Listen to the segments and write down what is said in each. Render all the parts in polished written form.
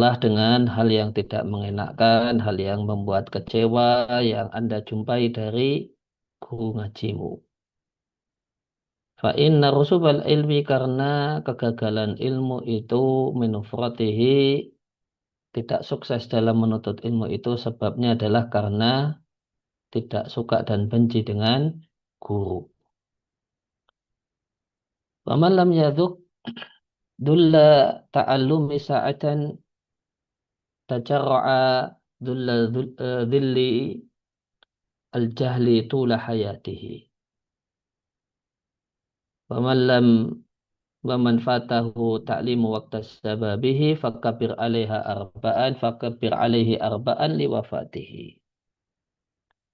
ditambah dengan hal yang tidak mengenakan, hal yang membuat kecewa yang Anda jumpai dari guru ngajimu. Fa inna rusubal ilmi, karena kegagalan ilmu itu minufratihi, tidak sukses dalam menuntut ilmu itu sebabnya adalah karena tidak suka dan benci dengan guru. Wa man lam yadhuk dulla ta'allumi sa'atan tajarra'a dulla dhilli al-jahli tula hayatihi. Wa man lam wa man fatahu ta'limu waqta sababihi fakabir 'alaiha arba'an fakabir 'alaihi arba'an liwafatihi.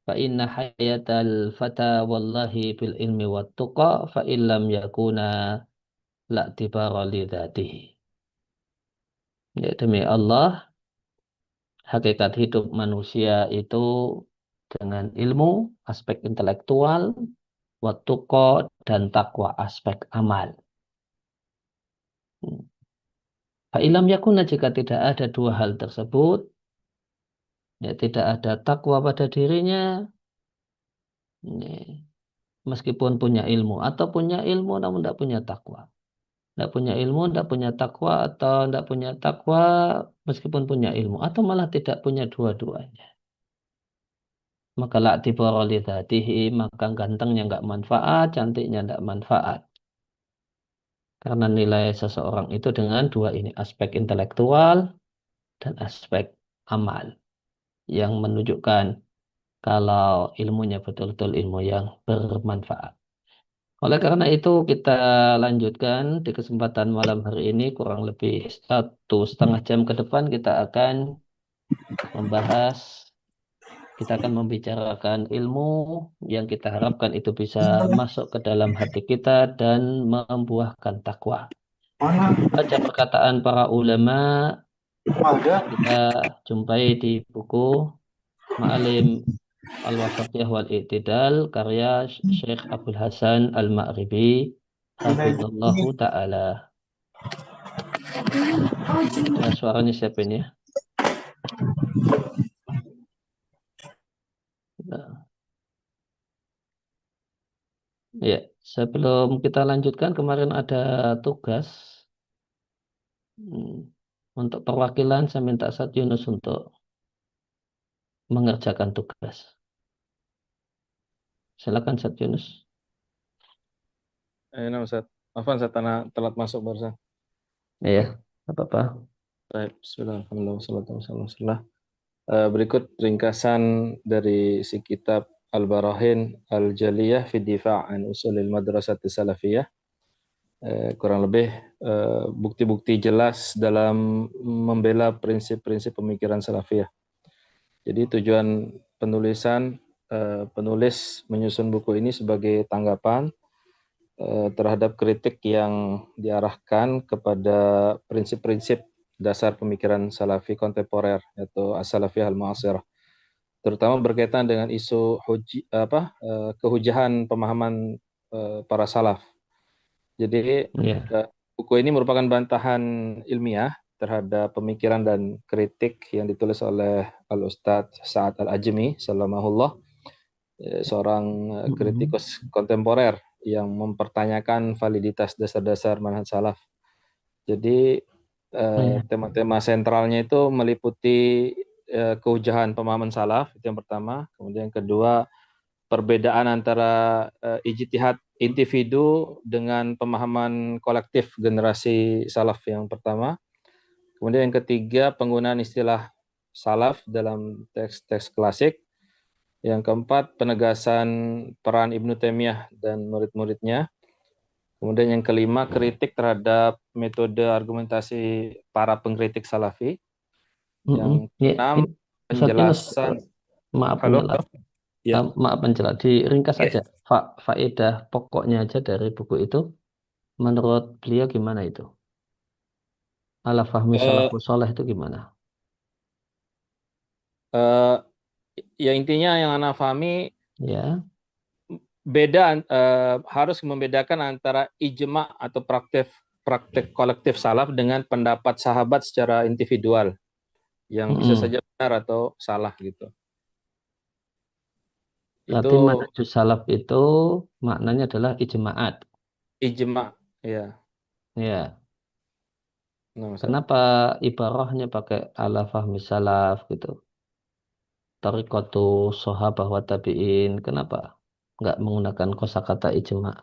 Fa inna hayatal fata wallahi bil ilmi wat tuqa fa illam yakuna la tibara li dzatihi. Ya, demi Allah, hakikat hidup manusia itu dengan ilmu, aspek intelektual, wat tuqa, dan takwa, aspek amal. Fa illam yakuna, jika tidak ada dua hal tersebut, ya tidak ada takwa pada dirinya, ya, meskipun punya ilmu, atau punya ilmu namun tidak punya takwa. Tidak punya ilmu, tidak punya takwa, atau tidak punya takwa meskipun punya ilmu, atau malah tidak punya dua-duanya. Maka la'tibara lidzatihi, maka gantengnya nggak manfaat, cantiknya nggak manfaat. Karena nilai seseorang itu dengan dua ini, aspek intelektual dan aspek amal, yang menunjukkan kalau ilmunya betul-betul ilmu yang bermanfaat. Oleh karena itu kita lanjutkan di kesempatan malam hari ini, kurang lebih 1,5 jam ke depan kita akan membahas, kita akan membicarakan ilmu yang kita harapkan itu bisa masuk ke dalam hati kita dan membuahkan takwa. Baca perkataan para ulama yang kita jumpai di buku Ma'alim Al-Wasatiyah wal I'tidal karya Syekh Abdul Hasan Al-Ma'ribi hafizallahu taala. Ya, suaranya siapa ini ya? Nah, ya, sebelum kita lanjutkan, kemarin ada tugas hmm, untuk perwakilan. Saya minta Ustaz Yunus untuk mengerjakan tugas. Silakan Ustaz Yunus. Nah, Ustaz. Afwan, saya telat masuk barusan. Ya, apa-apa. Baik, bismillah, alhamdulillah, wassalatu wassalamu ala rasulillah. Berikut ringkasan dari si kitab Al-Barahin Al-Jaliyah fi Difa' an Usulil Madrasati Salafiyah. Kurang lebih bukti-bukti jelas dalam membela prinsip-prinsip pemikiran salafiyah. Jadi tujuan penulis menyusun buku ini sebagai tanggapan terhadap kritik yang diarahkan kepada prinsip-prinsip dasar pemikiran salafi kontemporer, yaitu as-salafiyah al-mu'asirah, terutama berkaitan dengan isu kehujahan pemahaman para salaf. Jadi Ya, buku ini merupakan bantahan ilmiah terhadap pemikiran dan kritik yang ditulis oleh Al-Ustadz Sa'ad Al-Ajmi, salamahullah, seorang kritikus kontemporer yang mempertanyakan validitas dasar-dasar manhaj salaf. Jadi ya, tema-tema sentralnya itu meliputi kehujahan pemahaman salaf, itu yang pertama. Kemudian yang kedua, perbedaan antara ijtihad individu dengan pemahaman kolektif generasi salaf yang pertama. Kemudian yang ketiga, penggunaan istilah salaf dalam teks-teks klasik. Yang keempat, penegasan peran Ibnu Taimiyah dan murid-muridnya. Kemudian yang kelima, kritik terhadap metode argumentasi para pengkritik salafi. Yang ya, keenam, Ustaz Yunus, penjelasan. maaf Halo? penjelas. Ya. Maaf penjelas, diringkas Oke. aja faedah pokoknya aja dari buku itu. Menurut beliau gimana itu? Ala fahmi Eh, salafus soleh itu gimana? eh, ya intinya yang Anda pahami Ya, harus membedakan antara ijma atau praktek kolektif salaf dengan pendapat sahabat secara individual. yang bisa Mm-mm. saja benar atau salah gitu. Berarti Itu manhajus salaf itu maknanya adalah ijma'at. ijma, ya. Ya. Nah, Ustaz. Kenapa ibarahnya pakai ala fahmi salaf gitu? Tariqatu sahabah wa tabi'in. Kenapa nggak menggunakan kosakata ijma'?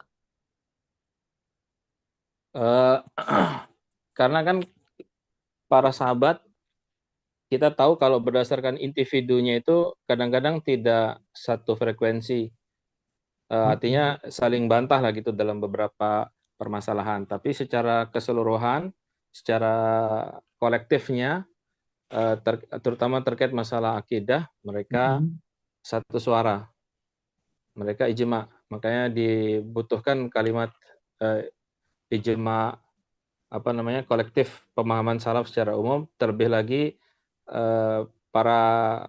Eh, karena kan para sahabat kita tahu kalau berdasarkan individunya itu kadang-kadang tidak satu frekuensi. Mm-mm. Artinya saling bantah lah gitu dalam beberapa permasalahan. Tapi secara keseluruhan, secara kolektifnya, terutama terkait masalah akidah, mereka Mm-mm. satu suara, mereka ijma. Makanya dibutuhkan kalimat ijma, apa namanya, kolektif pemahaman salaf secara umum. Terlebih lagi para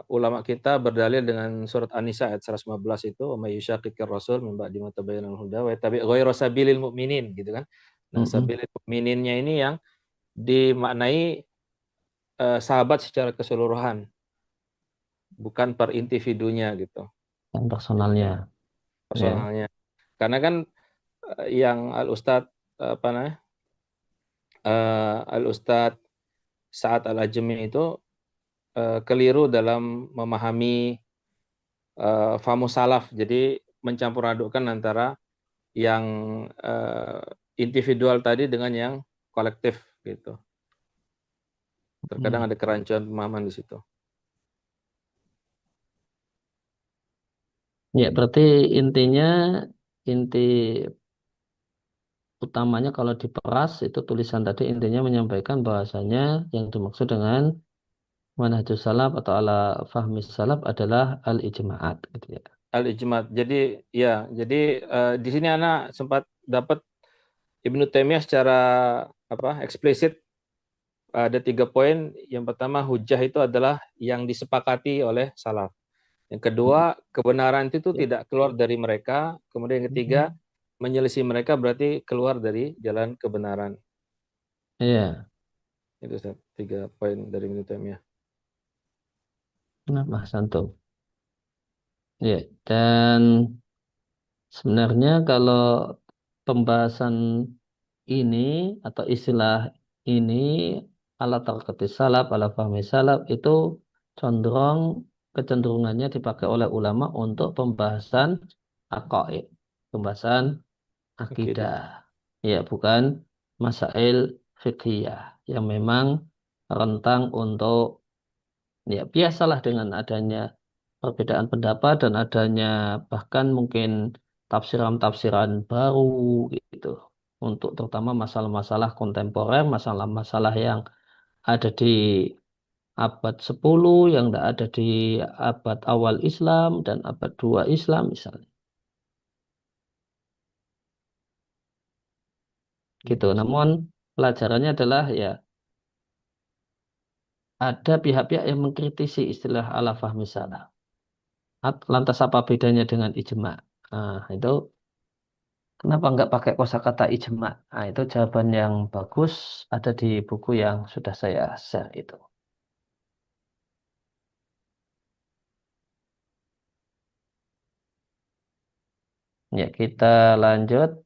ulama kita berdalil dengan surat An-Nisa ayat 115 itu, "Wa may yushaqiqir rasul min ba'di ma tabayyana al-huda wa yattabi' ghayra sabilil mu'minin," gitu kan. Nah, Mm-mm. sabilil mu'mininnya ini yang dimaknai sahabat secara keseluruhan, bukan per individunya gitu. Yang Jadi personalnya. Ya. personalnya. Karena kan yang Al-Ustadz apa namanya? Al-Ustadz Sa'ad Al-Ajmi itu keliru dalam memahami famus salaf. Jadi mencampur adukkan antara yang individual tadi dengan yang kolektif gitu. Terkadang Mm. ada kerancuan pemahaman di situ. Ya, berarti intinya inti utamanya kalau diperas itu tulisan tadi intinya menyampaikan bahwasanya yang dimaksud dengan manhajus salaf atau ala fahmi salaf adalah al-ijma'at gitu ya. Al-Ijmat. Jadi ya, jadi di sini anak sempat dapat Ibnu Taimiyah secara apa eksplisit ada 3 poin. Yang pertama, hujah itu adalah yang disepakati oleh salaf. Yang kedua, kebenaran itu Ya. tidak keluar dari mereka. Kemudian yang ketiga, menyelisih mereka berarti keluar dari jalan kebenaran. Iya. Itu Ustaz, 3 poin dari Ibnu Taimiyah. Kenapa Santo? Ya, dan sebenarnya kalau pembahasan ini atau istilah ini ala tarkati salaf, ala fahmi salaf itu condong kecenderungannya dipakai oleh ulama untuk pembahasan aqaid, pembahasan Oke, dah. akidah. Ya, bukan masail fikih yang memang rentang untuk ya biasalah dengan adanya perbedaan pendapat dan adanya bahkan mungkin tafsiran-tafsiran baru gitu untuk terutama masalah-masalah kontemporer, masalah-masalah yang ada di abad 10 yang tidak ada di abad awal Islam dan abad 2 Islam misalnya. Gitu. Namun pelajarannya adalah ya ada pihak-pihak yang mengkritisi istilah ala fahmi salaf. Lantas apa bedanya dengan ijma? Nah, itu kenapa nggak pakai kosakata ijma? Nah, itu jawaban yang bagus ada di buku yang sudah saya share itu. Ya, kita lanjut.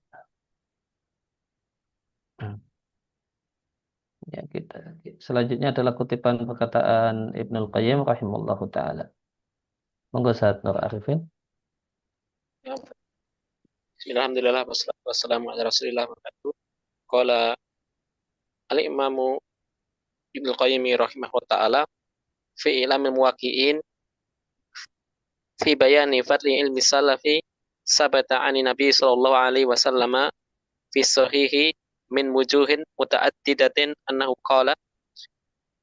Ya, kita selanjutnya adalah kutipan perkataan Ibnul Qayyim rahimahullahu taala. Monggo saat Nur Arifin. Ya, Bismillahirrahmanirrahim. Wassalatu wassalamu ala Rasulillah wa ba'du. Qala al-Imamu Ibnu Qayyim rahimahullah taala fi ilamil muwaqqi'in fi bayani fadli ilmi salafi sabata ani Nabi sallallahu alaihi wasallam fi sahihi min wujuhin mutaaddidatin annahu qala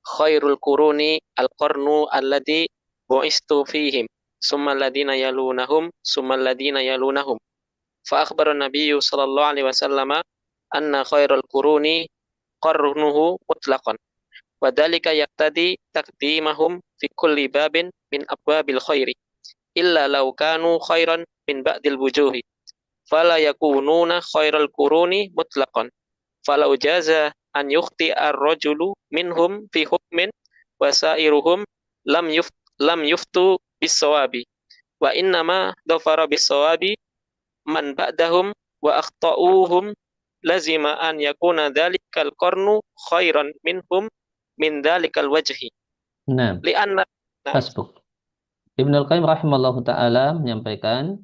khairul quruni al-qarnu alladhi bu'istu fihim summa alladhina yalunahum summa alladhina yalunahum fa akhbara Nabi sallallahu alaihi wasallam anna khairul quruni qarnuhu mutlaqan wa dzalika yaqtadi taqdimahum fi kulli babin min abwabil khairi illa law kanu khairan min ba'dil wujuhi fala yakununa khairal quruni mutlaqan falau jaza an yukhti ar-rajulu minhum fi hukmin wasairuhum lam yuftu bis-sawabi wa innama dhafara bis-sawabi man ba'dahum wa akhta'uhum lazima an yakuna dhalikal qarnu khairan minhum min dhalikal wajhi Nah, li'anna Hasbuk. Ibnul Qayyim rahimahullahu ta'ala menyampaikan,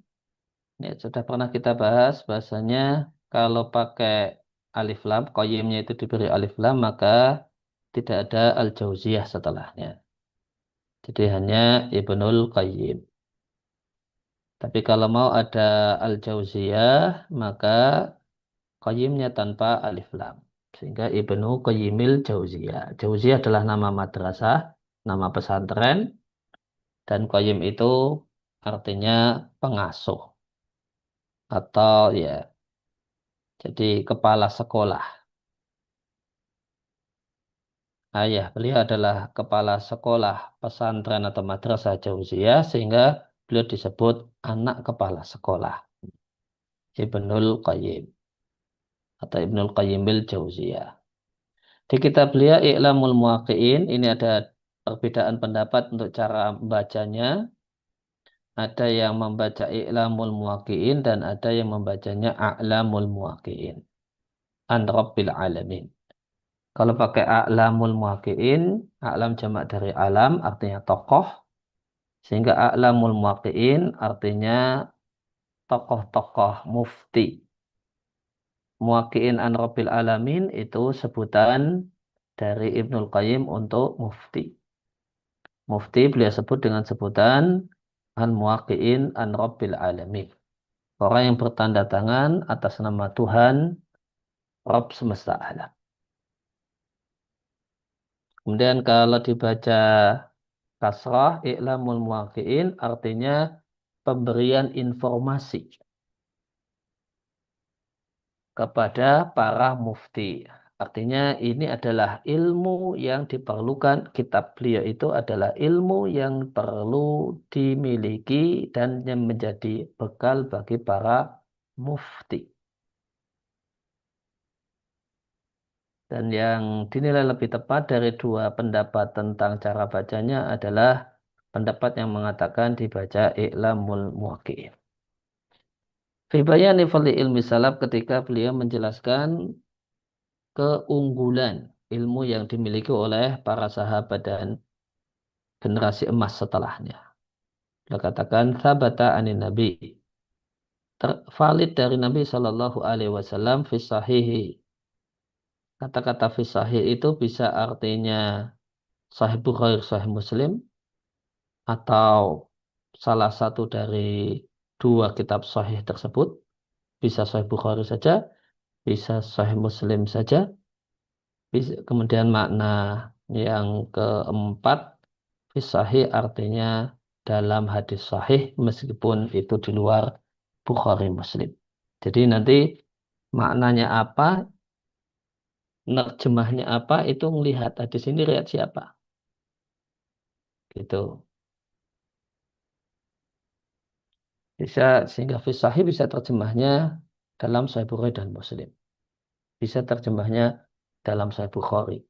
ya, sudah pernah kita bahas bahasanya kalau pakai alif lam, qayyimnya itu diberi alif lam, maka tidak ada al-jauziyah setelahnya. Jadi hanya Ibnul Qayyim. Tapi kalau mau ada al-jauziyah, maka qayyimnya tanpa alif lam. Sehingga Ibnu Qayyimil Jauziyah. Jauziyah adalah nama madrasah, nama pesantren, dan qayyim itu artinya pengasuh atau ya, jadi kepala sekolah. Ayah beliau adalah kepala sekolah pesantren atau madrasah Jauziyah sehingga beliau disebut anak kepala sekolah Ibnul Qayyim atau Ibnul Qayyimil Jauziyah. Di kitab beliau I'lamul Muwaqqi'in ini ada perbedaan pendapat untuk cara membacanya. Ada yang membaca I'lamul Muwaqqi'in dan ada yang membacanya A'lamul Muwaqqi'in. An Rabbil Alamin. Kalau pakai A'lamul Muwaqqi'in, A'lam jamak dari alam artinya tokoh. Sehingga A'lamul Muwaqqi'in artinya tokoh-tokoh mufti. Muwaqqi'in an Rabbil Alamin itu sebutan dari Ibnul Qayyim untuk mufti. Mufti beliau sebut dengan sebutan Al-Muwaqqi'in an Rabbil Alamin. Orang yang bertanda tangan atas nama Tuhan Rabb semesta alam. Kemudian kalau dibaca kasrah, i'lamul muwaqqi'in artinya pemberian informasi kepada para mufti. Artinya ini adalah ilmu yang diperlukan. Kitab beliau itu adalah ilmu yang perlu dimiliki dan yang menjadi bekal bagi para mufti. Dan yang dinilai lebih tepat dari dua pendapat tentang cara bacanya adalah pendapat yang mengatakan dibaca I'lamul Muwaqqi'in. Fi bayani fadli ilmi salaf ketika beliau menjelaskan keunggulan ilmu yang dimiliki oleh para sahabat dan generasi emas setelahnya. Beliau katakan sabata anin nabi. Valid dari Nabi Shallallahu Alaihi Wasallam fi sahihi. Kata-kata fi sahih itu bisa artinya Sahih Bukhari, Sahih Muslim, atau salah satu dari dua kitab Sahih tersebut. Bisa Sahih Bukhari saja, bisa Sahih Muslim saja. Kemudian makna yang keempat, fi sahih artinya dalam hadis sahih meskipun itu di luar Bukhari Muslim. Jadi nanti maknanya apa, nerjemahnya apa, itu melihat hadis ini riwayat siapa. Gitu. Bisa sehingga fi sahih bisa terjemahnya dalam Sahih Bukhari dan Muslim. Bisa terjemahnya dalam Sahih Bukhari.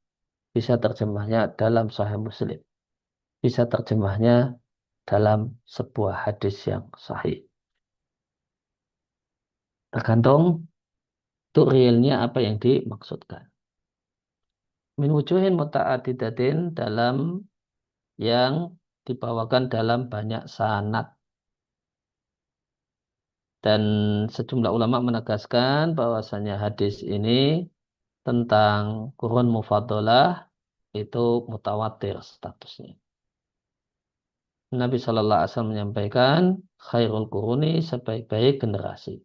Bisa terjemahnya dalam Sahih Muslim. Bisa terjemahnya dalam sebuah hadis yang sahih. Tergantung itu realnya apa yang dimaksudkan. Min wujuhin muta'adidatin dalam yang dibawakan dalam banyak sanad. Dan sejumlah ulama menegaskan bahwasanya hadis ini tentang kurun mufaddalah itu mutawatir statusnya. Nabi Shallallahu Alaihi Wasallam menyampaikan khairul kuruni sebaik-baik generasi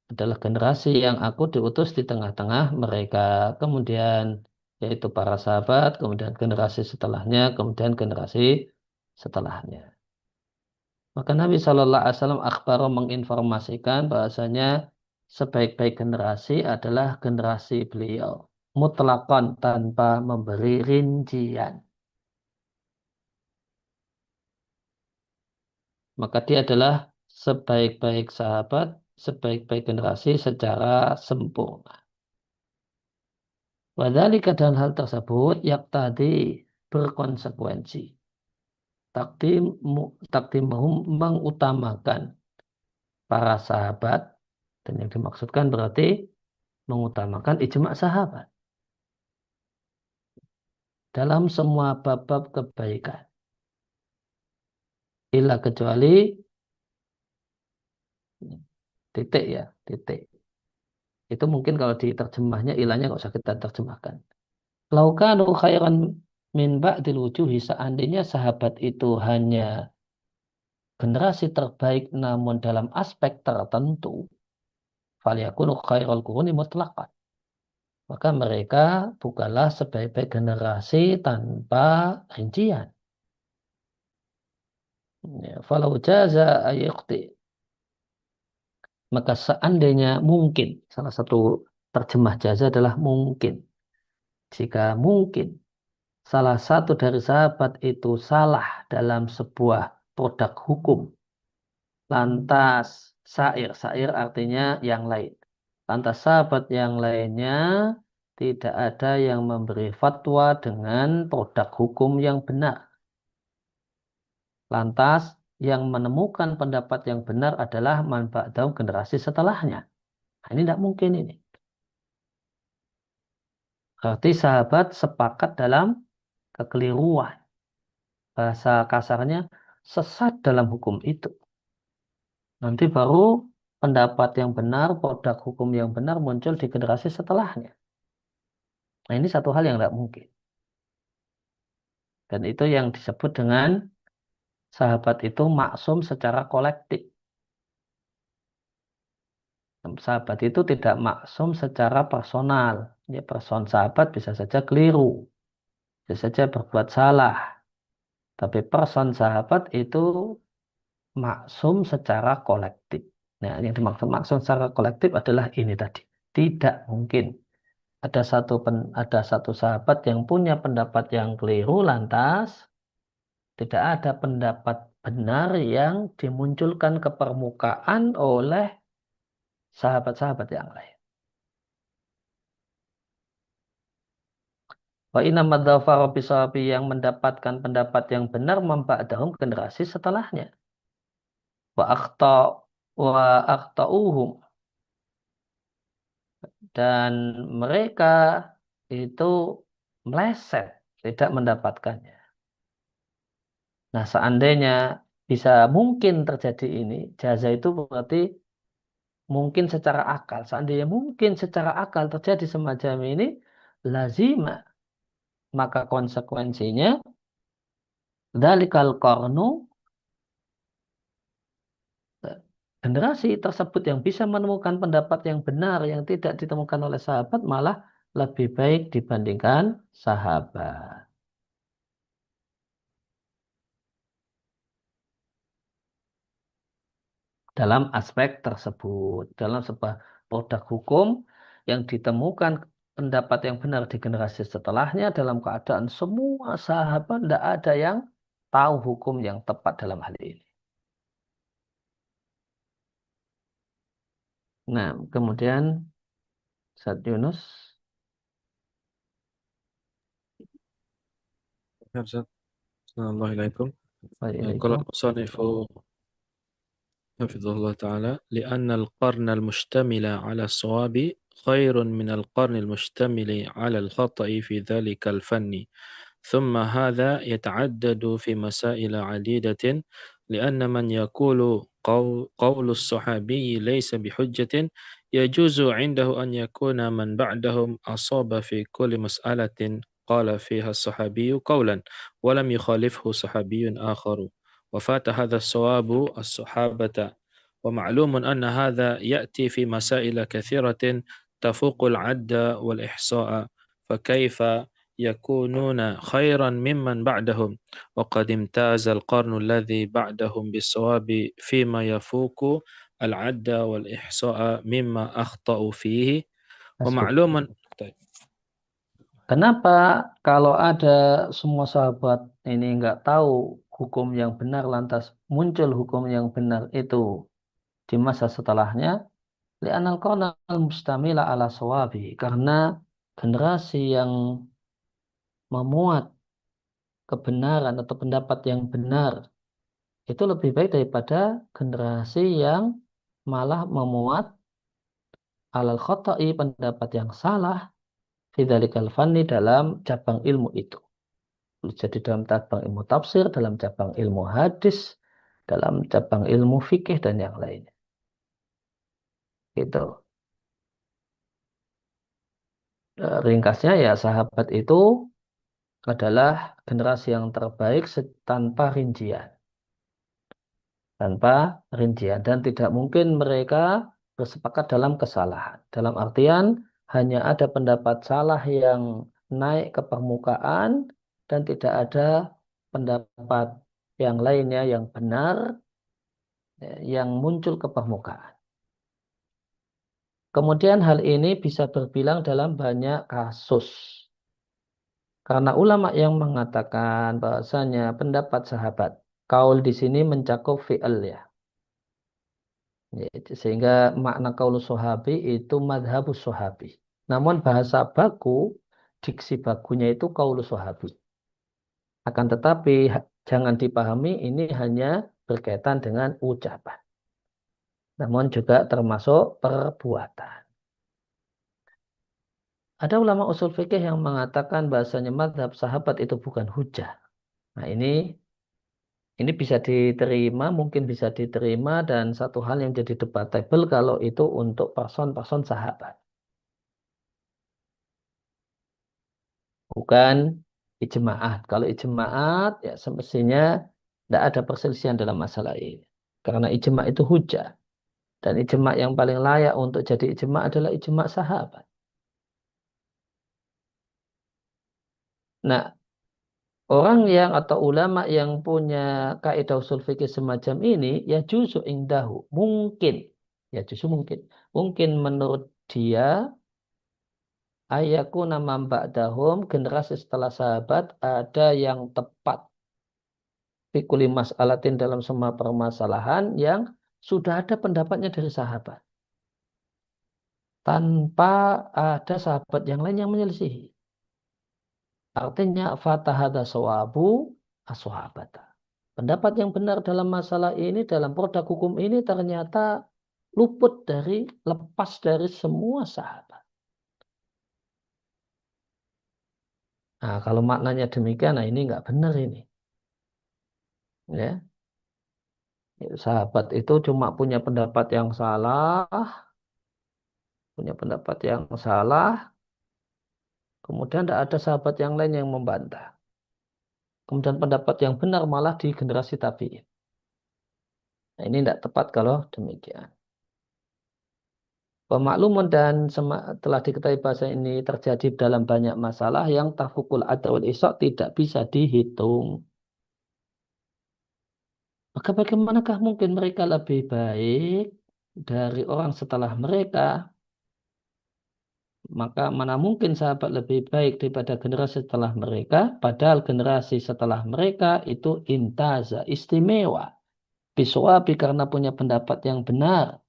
adalah generasi yang aku diutus di tengah-tengah mereka. Kemudian yaitu para sahabat, kemudian generasi setelahnya, kemudian generasi setelahnya. Maka Nabi Shallallahu Alaihi Wasallam akhbar menginformasikan bahasanya sebaik-baik generasi adalah generasi beliau. Mutlakon tanpa memberi rincian. Maka dia adalah sebaik-baik sahabat, sebaik-baik generasi secara sempurna. Wadzalika dan hal tersebut tadi berkonsekuensi. Takdimuhum mengutamakan para sahabat, dan yang dimaksudkan berarti mengutamakan ijma' sahabat dalam semua bab-bab kebaikan. Illa kecuali titik ya, titik. Itu mungkin kalau diterjemahnya ilahnya nggak usah kita terjemahkan. Laukanu khairan min ba'dil wujuhi, seandainya sahabat itu hanya generasi terbaik namun dalam aspek tertentu, falyakunu khairul quruni mutlaqan. Maka mereka bukanlah sebaik-baik generasi tanpa rincian. Ya, falau jaza ayuqti, maka seandainya mungkin, salah satu terjemah jaza adalah mungkin. Jika mungkin salah satu dari sahabat itu salah dalam sebuah produk hukum, lantas sair artinya yang lain. Lantas sahabat yang lainnya tidak ada yang memberi fatwa dengan produk hukum yang benar. Lantas yang menemukan pendapat yang benar adalah man ba'dahu, generasi setelahnya. Nah, ini tidak mungkin ini. Berarti sahabat sepakat dalam kekeliruan. Bahasa kasarnya sesat dalam hukum itu. Nanti baru pendapat yang benar, produk hukum yang benar muncul di generasi setelahnya. Nah, ini satu hal yang tidak mungkin. Dan itu yang disebut dengan sahabat itu maksum secara kolektif. Sahabat itu tidak maksum secara personal. Ya, person sahabat bisa saja keliru, bisa saja berbuat salah. Tapi person sahabat itu maksum secara kolektif. Nah, yang dimaksud maksum secara kolektif adalah ini tadi. Tidak mungkin ada satu sahabat yang punya pendapat yang keliru, lantas tidak ada pendapat benar yang dimunculkan ke permukaan oleh sahabat-sahabat yang lain. Wa inna madzafara bisawabi, yang mendapatkan pendapat yang benar memba'dahum, generasi setelahnya. Wa akhta wa akhtauhum, dan mereka itu meleset, tidak mendapatkannya. Nah, seandainya bisa mungkin terjadi ini, jaza itu berarti mungkin secara akal. Seandainya mungkin secara akal terjadi semacam ini, lazima, maka konsekuensinya dzalikal qarnu, generasi tersebut yang bisa menemukan pendapat yang benar yang tidak ditemukan oleh sahabat malah lebih baik dibandingkan sahabat. Dalam aspek tersebut, dalam sebuah produk hukum yang ditemukan pendapat yang benar di generasi setelahnya, dalam keadaan semua sahabat tidak ada yang tahu hukum yang tepat dalam hal ini. Nah, kemudian Ustaz Yunus. Assalamualaikum. Qala Waalaikumsalam. al-musannifu حفظه الله تعالى لأن القرن المشتمل على الصواب خير من القرن المشتمل على الخطأ في ذلك الفن. ثم هذا يتعدد في مسائل عديدة، لأن من يقول قول الصحابي ليس بحجة يجوز عنده أن يكون من بعدهم أصاب في كل مسألة قال فيها الصحابي قولا ولم يخالفه صحابي آخر، وفات هذا الصواب الصحابة. ومعلوم أن هذا يأتي في مسائل كثيرة تفوق العد والإحصاء، فكيف يكونون خيرا ممن بعدهم وقد امتاز القرن الذي بعدهم بالصواب فيما يفوق العد والإحصاء مما أخطأوا فيه. ومعلوم. Kenapa kalau ada semua sahabat ini nggak tahu hukum yang benar, lantas muncul hukum yang benar itu di masa setelahnya? Li'anal qaulal mustamila ala sawabi, karena generasi yang memuat kebenaran atau pendapat yang benar itu lebih baik daripada generasi yang malah memuat alal khoto'i, pendapat yang salah, fidzalikal fanni, dalam cabang ilmu itu. Jadi dalam cabang ilmu tafsir, dalam cabang ilmu hadis, dalam cabang ilmu fikih dan yang lainnya. Gitu. Ringkasnya ya, sahabat itu adalah generasi yang terbaik tanpa rincian. Tanpa rincian. Dan tidak mungkin mereka bersepakat dalam kesalahan. Dalam artian hanya ada pendapat salah yang naik ke permukaan dan tidak ada pendapat yang lainnya yang benar yang muncul ke permukaan. Kemudian hal ini bisa berbilang dalam banyak kasus. Karena ulama yang mengatakan bahasanya pendapat sahabat, kaul di sini mencakup fi'il ya. Sehingga makna kaul sahabi itu madhabus sahabi. Namun bahasa baku, diksi bakunya itu kaul sahabi. Akan tetapi jangan dipahami ini hanya berkaitan dengan ucapan. Namun juga termasuk perbuatan. Ada ulama usul fikih yang mengatakan bahasanya madhab sahabat itu bukan hujah. Nah ini bisa diterima, mungkin bisa diterima, dan satu hal yang jadi debatable kalau itu untuk person-person sahabat. Bukan ijma'at. Kalau ijma'at ya semestinya tidak ada perselisihan dalam masalah ini. Karena ijma' itu hujah. Dan ijma' yang paling layak untuk jadi ijma' adalah ijma' sahabat. Nah, orang yang atau ulama yang punya kaidah usul fikih semacam ini, ya justru indahu. Mungkin. Ya justru mungkin menurut dia, ayakuna man ba'dahum, generasi setelah sahabat, ada yang tepat fikuli mas'alatin, dalam semua permasalahan yang sudah ada pendapatnya dari sahabat. Tanpa ada sahabat yang lain yang menyelisihi. Artinya fatahada sawabu ashabata. Pendapat yang benar dalam masalah ini, dalam produk hukum ini ternyata lepas dari semua sahabat. Nah, kalau maknanya demikian, nah ini nggak benar ini. Ya. Sahabat itu cuma punya pendapat yang salah, kemudian tidak ada sahabat yang lain yang membantah. Kemudian pendapat yang benar malah di generasi tabi'in. Nah, ini tidak tepat kalau demikian. Pemakluman dan telah diketahui bahasa ini terjadi dalam banyak masalah yang tafukul adawal isok tidak bisa dihitung. Maka bagaimanakah mungkin mereka lebih baik dari orang setelah mereka? Maka mana mungkin sahabat lebih baik daripada generasi setelah mereka, padahal generasi setelah mereka itu intaza, istimewa. Biswabi, karena punya pendapat yang benar.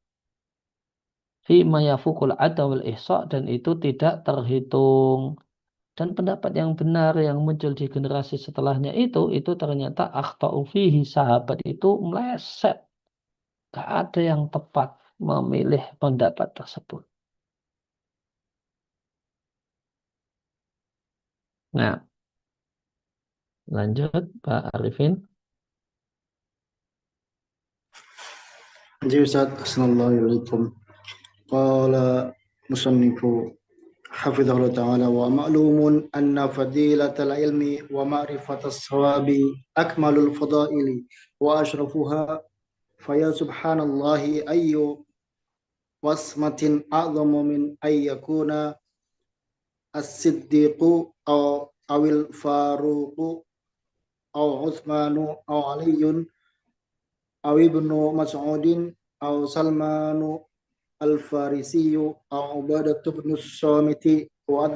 Fima yafukul adawal ihsa', dan itu tidak terhitung. Dan pendapat yang benar yang muncul di generasi setelahnya itu ternyata akhta'u fihi, sahabat itu meleset. Gak ada yang tepat memilih pendapat tersebut. Nah, lanjut Pak Arifin. Jadi Ustaz, Assalamualaikum. Qala musannifu hafizahullah ta'ala wa ma'lumun anna fadilatal ilmi wa ma'rifatas sawabi akmalul fadaili wa ashrafuha faya subhanallahi ayyu wasmatin a'zamu min ayyakuna as-siddiqu awil faruqu aw Uthmanu aw Aliyun aw ibnu Mas'udin aw Salmanu al-Farisiyu aw Ubadatu bin Samiti wa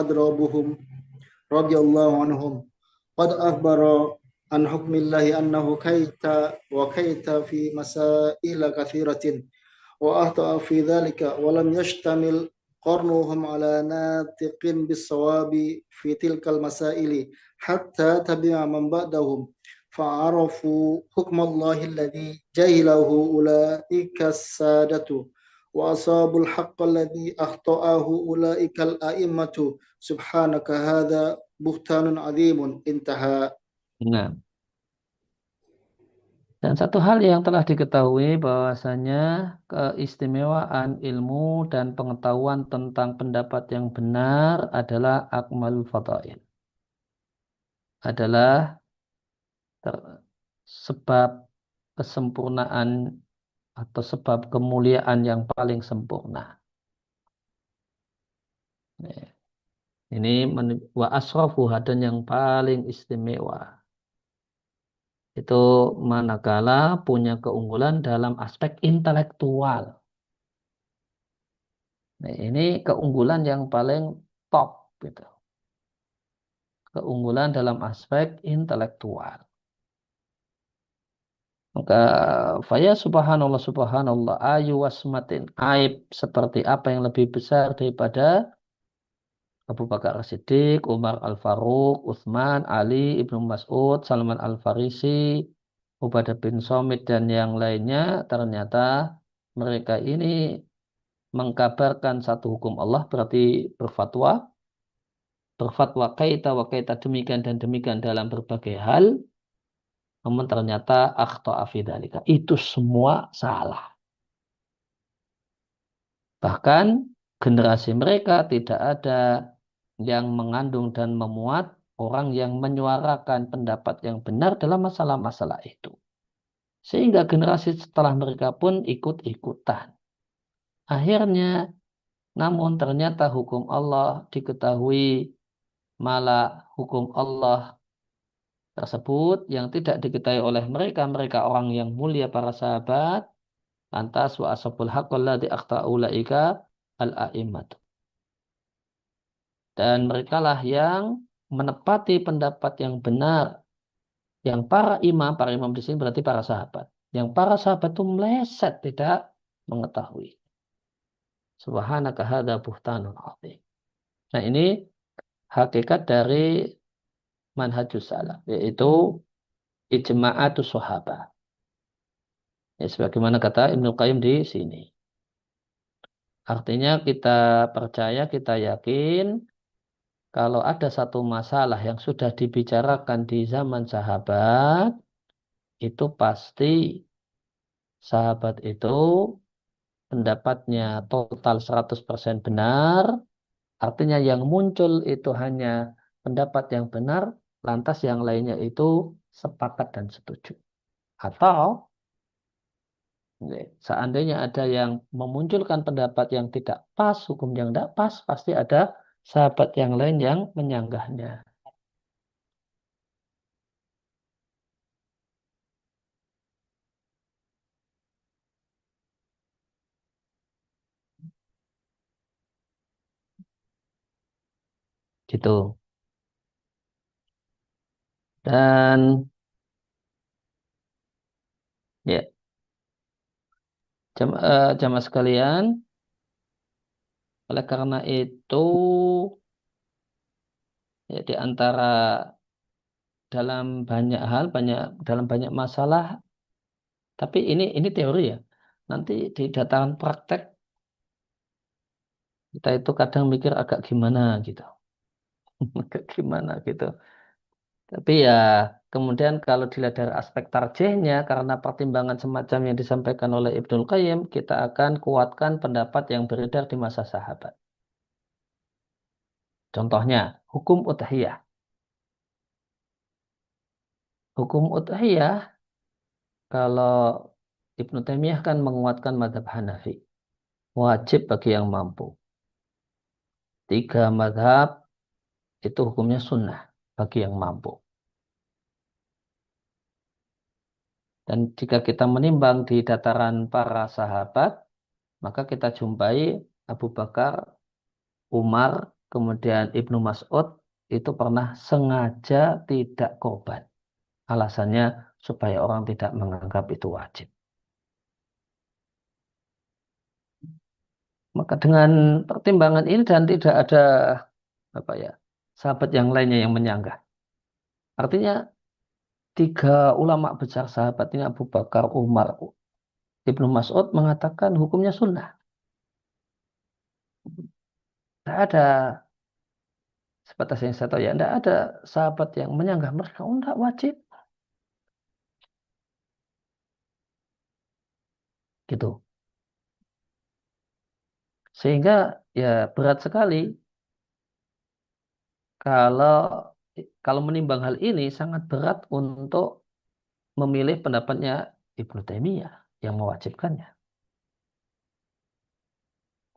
adrabuhum radhiyallahu anhum qad akhbara an hukmillahi annahu kaita wa kaita fi masaila katsiratin wa ahta'a fi dhalika wa lam yashtamil قرنهم على ناطق بالصواب في تلك المسائل حتى تبع من بعدهم فعرفوا حكم الله الذي جهله أولئك السادة وأصابوا الحق الذي أخطأه أولئك الأئمة سبحانك هذا بهتان عظيم انتهى. Nah, dan satu hal yang telah diketahui bahwasanya keistimewaan ilmu dan pengetahuan tentang pendapat yang benar adalah akmalul fadail. Adalah sebab kesempurnaan atau sebab kemuliaan yang paling sempurna. Ini wa asrafuha dan yang paling istimewa. Itu manakala punya keunggulan dalam aspek intelektual. Nah, ini keunggulan yang paling top gitu. Keunggulan dalam aspek intelektual. Maka faya subhanallah subhanallah ayu wasmatin aib seperti apa yang lebih besar daripada Abu Bakar As-Siddiq, Umar Al-Faruq, Utsman, Ali, Ibnu Mas'ud, Salman Al-Farisi, Ubadah bin Somit dan yang lainnya ternyata mereka ini mengkabarkan satu hukum Allah berarti berfatwa kaita wa kaita demikian dan demikian dalam berbagai hal, namun ternyata akhta'a fi dzalika. Itu semua salah. Bahkan generasi mereka tidak ada yang mengandung dan memuat orang yang menyuarakan pendapat yang benar dalam masalah-masalah itu. Sehingga generasi setelah mereka pun ikut-ikutan. Akhirnya, namun ternyata hukum Allah diketahui, malah hukum Allah tersebut yang tidak diketahui oleh mereka, mereka orang yang mulia para sahabat, lantas wa ashabul haqqal ladzi akhta'ulaika al-a'immat. Dan merekalah yang menepati pendapat yang benar. Yang para imam di sini berarti para sahabat. Yang para sahabat itu meleset, tidak mengetahui. Subhanaka hadza buhtanun azim. Nah, ini hakikat dari manhajus salaf, yaitu ijma'atus sahabah. Ya, sebagaimana kata Ibnu Qayyim di sini. Artinya kita percaya, kita yakin kalau ada satu masalah yang sudah dibicarakan di zaman sahabat, itu pasti sahabat itu pendapatnya total 100% benar. Artinya yang muncul itu hanya pendapat yang benar, lantas yang lainnya itu sepakat dan setuju. Atau seandainya ada yang memunculkan pendapat yang tidak pas, hukum yang tidak pas, pasti ada sahabat yang lain yang menyanggahnya. Gitu. Dan ya, jamaah sekalian, oleh karena itu ya, di antara dalam banyak hal, dalam banyak masalah, tapi ini teori ya. Nanti di dataran praktek kita itu kadang mikir agak gimana gitu. Agak gimana gitu. Tapi ya kemudian kalau dilihat dari aspek tarjihnya karena pertimbangan semacam yang disampaikan oleh Ibnul Qayyim, kita akan kuatkan pendapat yang beredar di masa sahabat. Contohnya, hukum udhiyah. Hukum udhiyah kalau Ibnu Taimiyah kan menguatkan mazhab Hanafi. Wajib bagi yang mampu. 3 mazhab itu hukumnya sunnah bagi yang mampu. Dan jika kita menimbang di dataran para sahabat, maka kita jumpai Abu Bakar, Umar, kemudian Ibnu Mas'ud itu pernah sengaja tidak korban. Alasannya supaya orang tidak menganggap itu wajib. Maka dengan pertimbangan ini dan tidak ada apa ya sahabat yang lainnya yang menyanggah. Artinya tiga ulama besar sahabat ini Abu Bakar, Umar, Ibnu Mas'ud mengatakan hukumnya sunnah. Tidak ada sebatas yang saya tahu ya, tidak ada sahabat yang menyanggah mereka. Oh, tidak wajib. Gitu. Sehingga ya berat sekali kalau kalau menimbang hal ini sangat berat untuk memilih pendapatnya Ibnu Taimiyah yang mewajibkannya.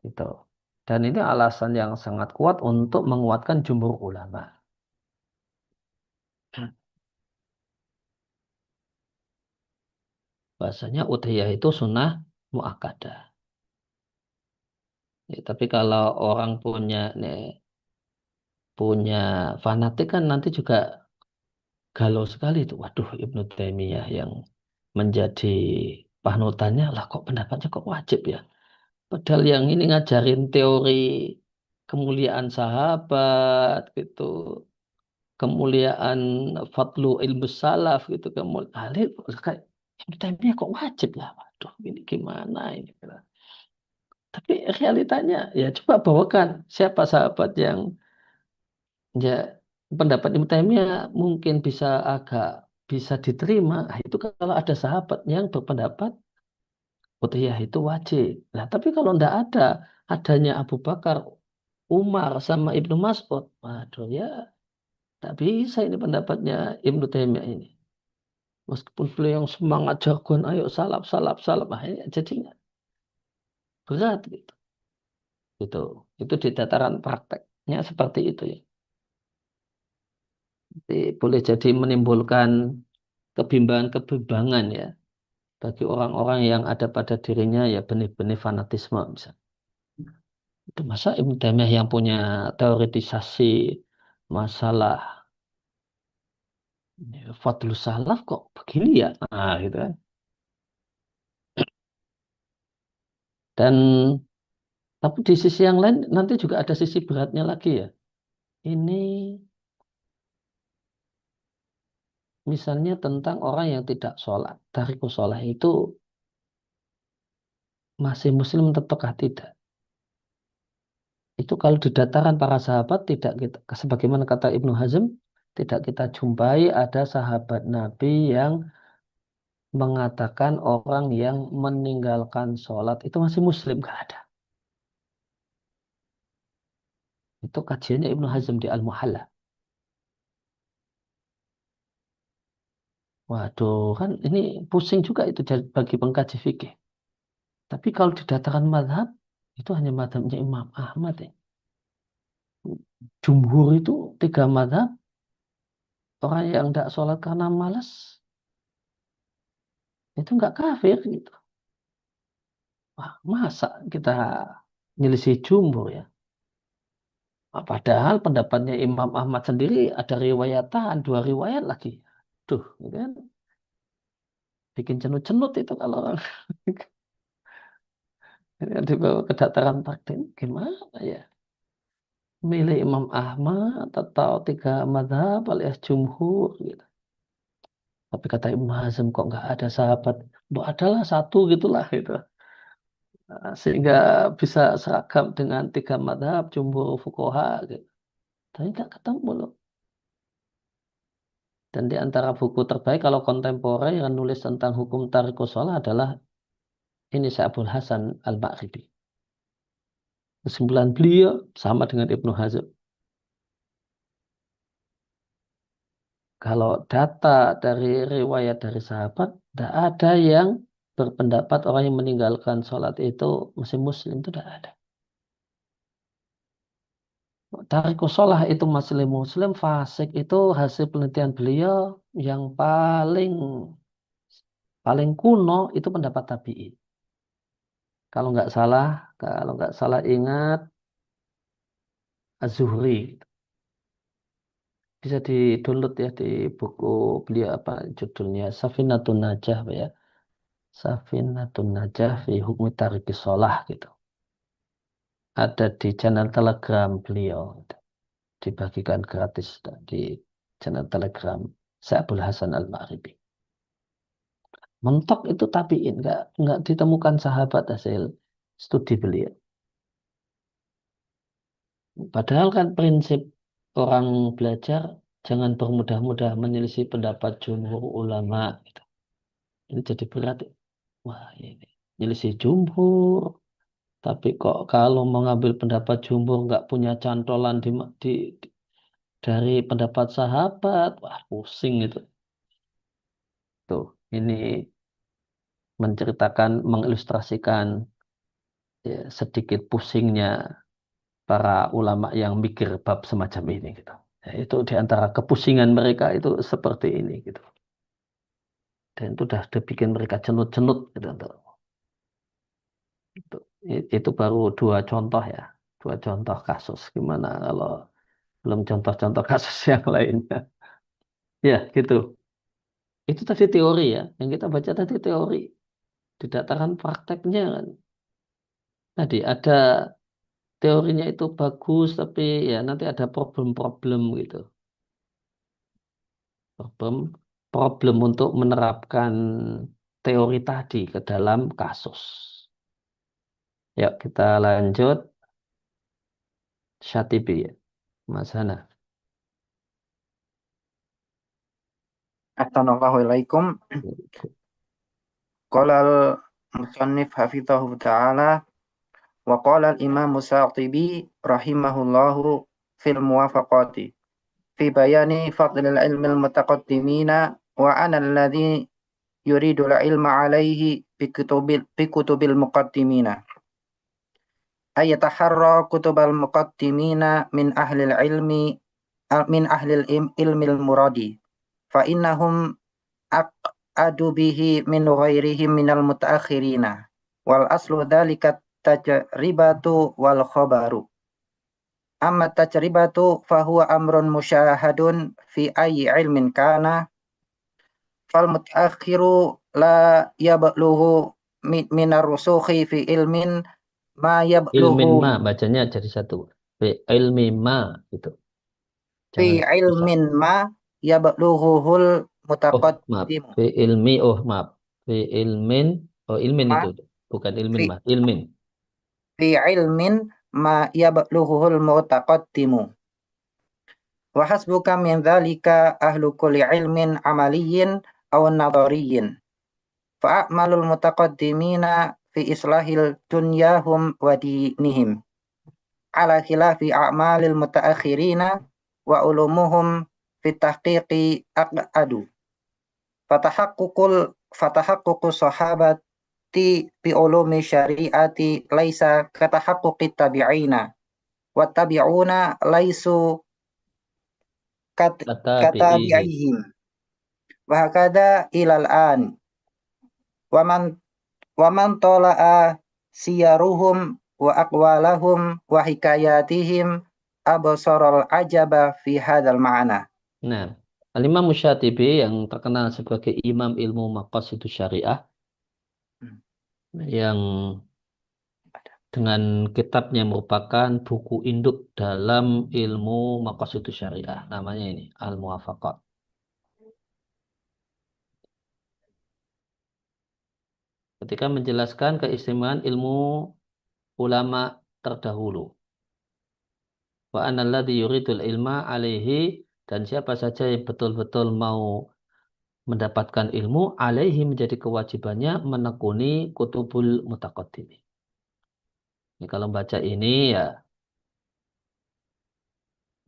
Gitu. Dan ini alasan yang sangat kuat untuk menguatkan jumhur ulama. Bahasanya udhiyah itu sunnah muakkadah. Ya, tapi kalau orang punya fanatik kan nanti juga galau sekali itu. Waduh, Ibnu Taimiyah yang menjadi panutannya lah kok pendapatnya kok wajib ya. Padahal yang ini ngajarin teori kemuliaan sahabat gitu, kemuliaan fadlu ilmu salaf gitu, kemuliaan kayak Ibnu Taimiyah kok wajib ya. Waduh, ini gimana ini? Tapi realitanya ya coba bawakan siapa sahabat yang ya pendapat Ibnu Taimiyah mungkin bisa diterima. Nah, itu kalau ada sahabat yang berpendapat Utiyah itu wajib. Nah, tapi kalau tidak adanya Abu Bakar, Umar sama Ibnu Mas'ud, waduh ya tak bisa ini pendapatnya Ibnu Taimiyah ini. Meskipun beliau yang semangat jargon, ayo salap, salap, salap, akhirnya jadinya berat gitu. Itu di dataran prakteknya seperti itu ya. Jadi, boleh jadi menimbulkan kebimbangan-kebimbangan ya bagi orang-orang yang ada pada dirinya ya benih-benih fanatisme misalnya. Itu masa Ibnu Taimiyah yang punya teoretisasi masalah Fadlus Salaf kok begini ya? Nah, gitu kan. Dan tapi di sisi yang lain nanti juga ada sisi beratnya lagi ya. Ini misalnya tentang orang yang tidak sholat. Tarikus sholat itu masih muslim ataukah tidak? Itu kalau di dataran para sahabat tidak kita, sebagaimana kata Ibnu Hazm, tidak kita jumpai ada sahabat Nabi yang mengatakan orang yang meninggalkan sholat itu masih muslim, nggak ada. Itu kajiannya Ibnu Hazm di Al-Muhalla. Waduh, kan ini pusing juga itu bagi pengkaji fikih. Tapi kalau di dataran madhab, itu hanya madhabnya Imam Ahmad ya. Jumhur itu tiga madhab, orang yang tidak sholat karena malas, itu nggak kafir gitu. Wah, masa kita nyelisih jumhur ya? Padahal pendapatnya Imam Ahmad sendiri ada riwayatan, dua riwayat lagi. Tuh, gitu kan? Bikin cenut-cenut itu kalau orang dibawa ke dataran takdir. Gimana ya? Milih Imam Ahmad atau tiga madhab alias jumhur gitu. Tapi kata Ibnu Hazm kok nggak ada sahabat. Bahwa adalah satu gitulah gitu. Sehingga bisa seragam dengan tiga madhab jumhur fuqaha gitu. Tapi nggak ketemu loh. Dan di antara buku terbaik kalau kontemporer yang nulis tentang hukum tarikus sholat adalah ini Syaikhul Hasan Al-Maghribi. Kesimpulan beliau sama dengan Ibnu Hazm. Kalau data dari riwayat dari sahabat, tidak ada yang berpendapat orang yang meninggalkan sholat itu masih muslim, itu tidak ada. Tarikus sholat itu masih muslim, fasik itu hasil penelitian beliau yang paling paling kuno itu pendapat tabi'in. Kalau nggak salah ingat Az-Zuhri. Bisa di-download ya di buku beliau apa judulnya Safinatun Najah ya. Safinatun Najah fi Hukmi Tarikis Sholah gitu. ada di channel Telegram beliau, dibagikan gratis di channel Telegram Syekh Hasan Al-Maghribi. Mentok itu tabiin, nggak ditemukan sahabat hasil studi beliau. Padahal kan prinsip orang belajar jangan bermudah-mudah menyelisih pendapat jumhur ulama. Gitu. Ini jadi berat. Wah, ini menyelisih jumhur. Tapi kok kalau mengambil pendapat jumhur nggak punya cantolan dari pendapat sahabat, wah pusing itu. Tuh, ini menceritakan, mengilustrasikan ya, sedikit pusingnya para ulama yang mikir bab semacam ini gitu. Ya, itu di antara kepusingan mereka itu seperti ini gitu. Dan itu udah bikin mereka cenut-cenut gitu. Itu, itu baru dua contoh ya. Dua contoh kasus. Gimana kalau belum contoh-contoh kasus yang lainnya. Ya gitu. Itu tadi teori ya. Yang kita baca tadi teori. Di dataran prakteknya kan. Tadi ada teorinya itu bagus. Tapi ya nanti ada problem-problem gitu. Problem, problem untuk menerapkan teori tadi ke dalam kasus. Yuk kita lanjut. Syatibi ya. Mas Hana. Assalamualaikum. Qala al-musannif hafidhahu ta'ala wa qala al-imam Sa'tibi rahimahullahu fil muwafaqati fi bayani fadl al-ilmi al-mutaqaddimina wa ana alladhi yuridu al-ilma alayhi bi kutubil muqaddimina ay yataharra kutubal muqaddimina min ahli al-ilmi min ahli al-ilmi al-muradi fa innahum adu bihi min ghairihim minal mutaakhirina wal aslu dzalika tajribatu wal khabaru amma tajribatu fahuwa amrun musyahadun fi ayyi ilmin kana fal mutaakhiru la yablughu minar rusukhi fi ilmin ma Ilmin yablughu ma, bacanya jadi satu. Fi ilmi ma, gitu. fi Jangan susah. ilmin ma yablughuhul Oh, maaf. mutaqaddimu Fi ilmi, oh maaf. Fi ilmin, oh ilmin ma itu. Bukan ilmin fi ma, ilmin. fi ilmin ma yablughuhul mutaqaddimu. Wa hasbuka min dzalika ahlu kulli ilmin amaliyyin aw nadhariyyin. Fa'amalul mutaqaddimina fi islahil dunyahum wa dinihim. Ala khilafi a'malil mutaakhirina wa ulumuhum fi tahqiqi aqadu. Fatahaqququ sahabati bi ulumi syariati laisa katahaqquqi tabi'ina. Wa tabi'una laisu Katabi'ihi. katabi'ihim. Wa hakada ilal an. Wa man tola'a siyaruhum wa aqwalahum wa hikayatihim absaral ajaba fi hadzal ma'na. Nah, Al-Imam Syatibi yang terkenal sebagai imam ilmu maqasidus syariah yang dengan kitabnya merupakan buku induk dalam ilmu maqasidus syariah. Namanya ini, Al-Muwafaqat. Ketika menjelaskan keistimewaan ilmu ulama terdahulu. Wa analladzi yuridul ilma alaihi, dan siapa saja yang betul-betul mau mendapatkan ilmu alaihi menjadi kewajibannya menekuni kutubul mutaqaddimin. Ini kalau baca ini ya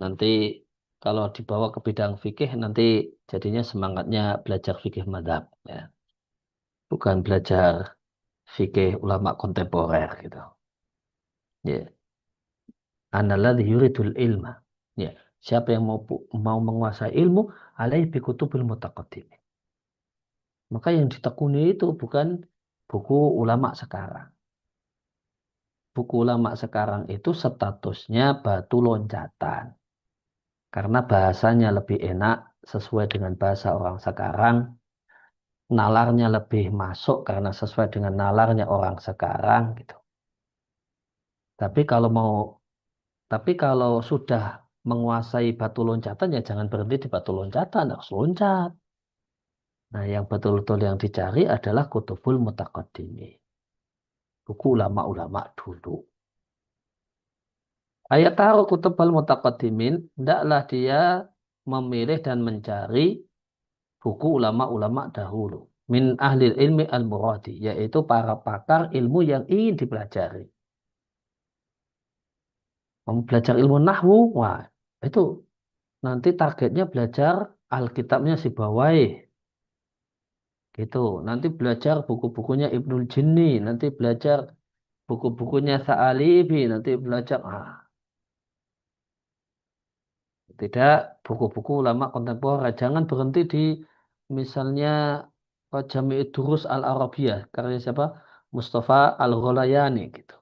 nanti kalau dibawa ke bidang fikih nanti jadinya semangatnya belajar fikih madzhab ya. Bukan belajar fikih ulama kontemporer gitu. Ya. Analladzi yuridul ilma. Ya. Siapa yang mau menguasai ilmu alaihi bi kutubil mutaqaddimin. Maka yang ditekuni itu bukan buku ulama sekarang. Buku ulama sekarang itu statusnya batu loncatan. Karena bahasanya lebih enak sesuai dengan bahasa orang sekarang. Nalarnya lebih masuk karena sesuai dengan nalarnya orang sekarang gitu. Tapi kalau mau, tapi kalau sudah menguasai batu loncatan ya jangan berhenti di batu loncatan, harus loncat. Nah, yang betul-betul yang dicari adalah kutubul mutaqaddimin, buku ulama-ulama dulu. Ayat tahu kutubul mutaqaddimin, hendaklah dia memilih dan mencari buku ulama-ulama dahulu. Min ahlil ilmi al-muradi, yaitu para pakar ilmu yang ingin dipelajari. Mau belajar ilmu nahwu, wah itu nanti targetnya belajar Alkitabnya Sibawayh. Gitu. Nanti belajar buku-bukunya Ibnul Jinni, nanti belajar buku-bukunya Sa'alibi, nanti belajar tidak buku-buku ulama kontemporer. Jangan berhenti di misalnya Jami'ud Durus Al-Arabiyah karya siapa? Mustafa Al-Gholayani gitu.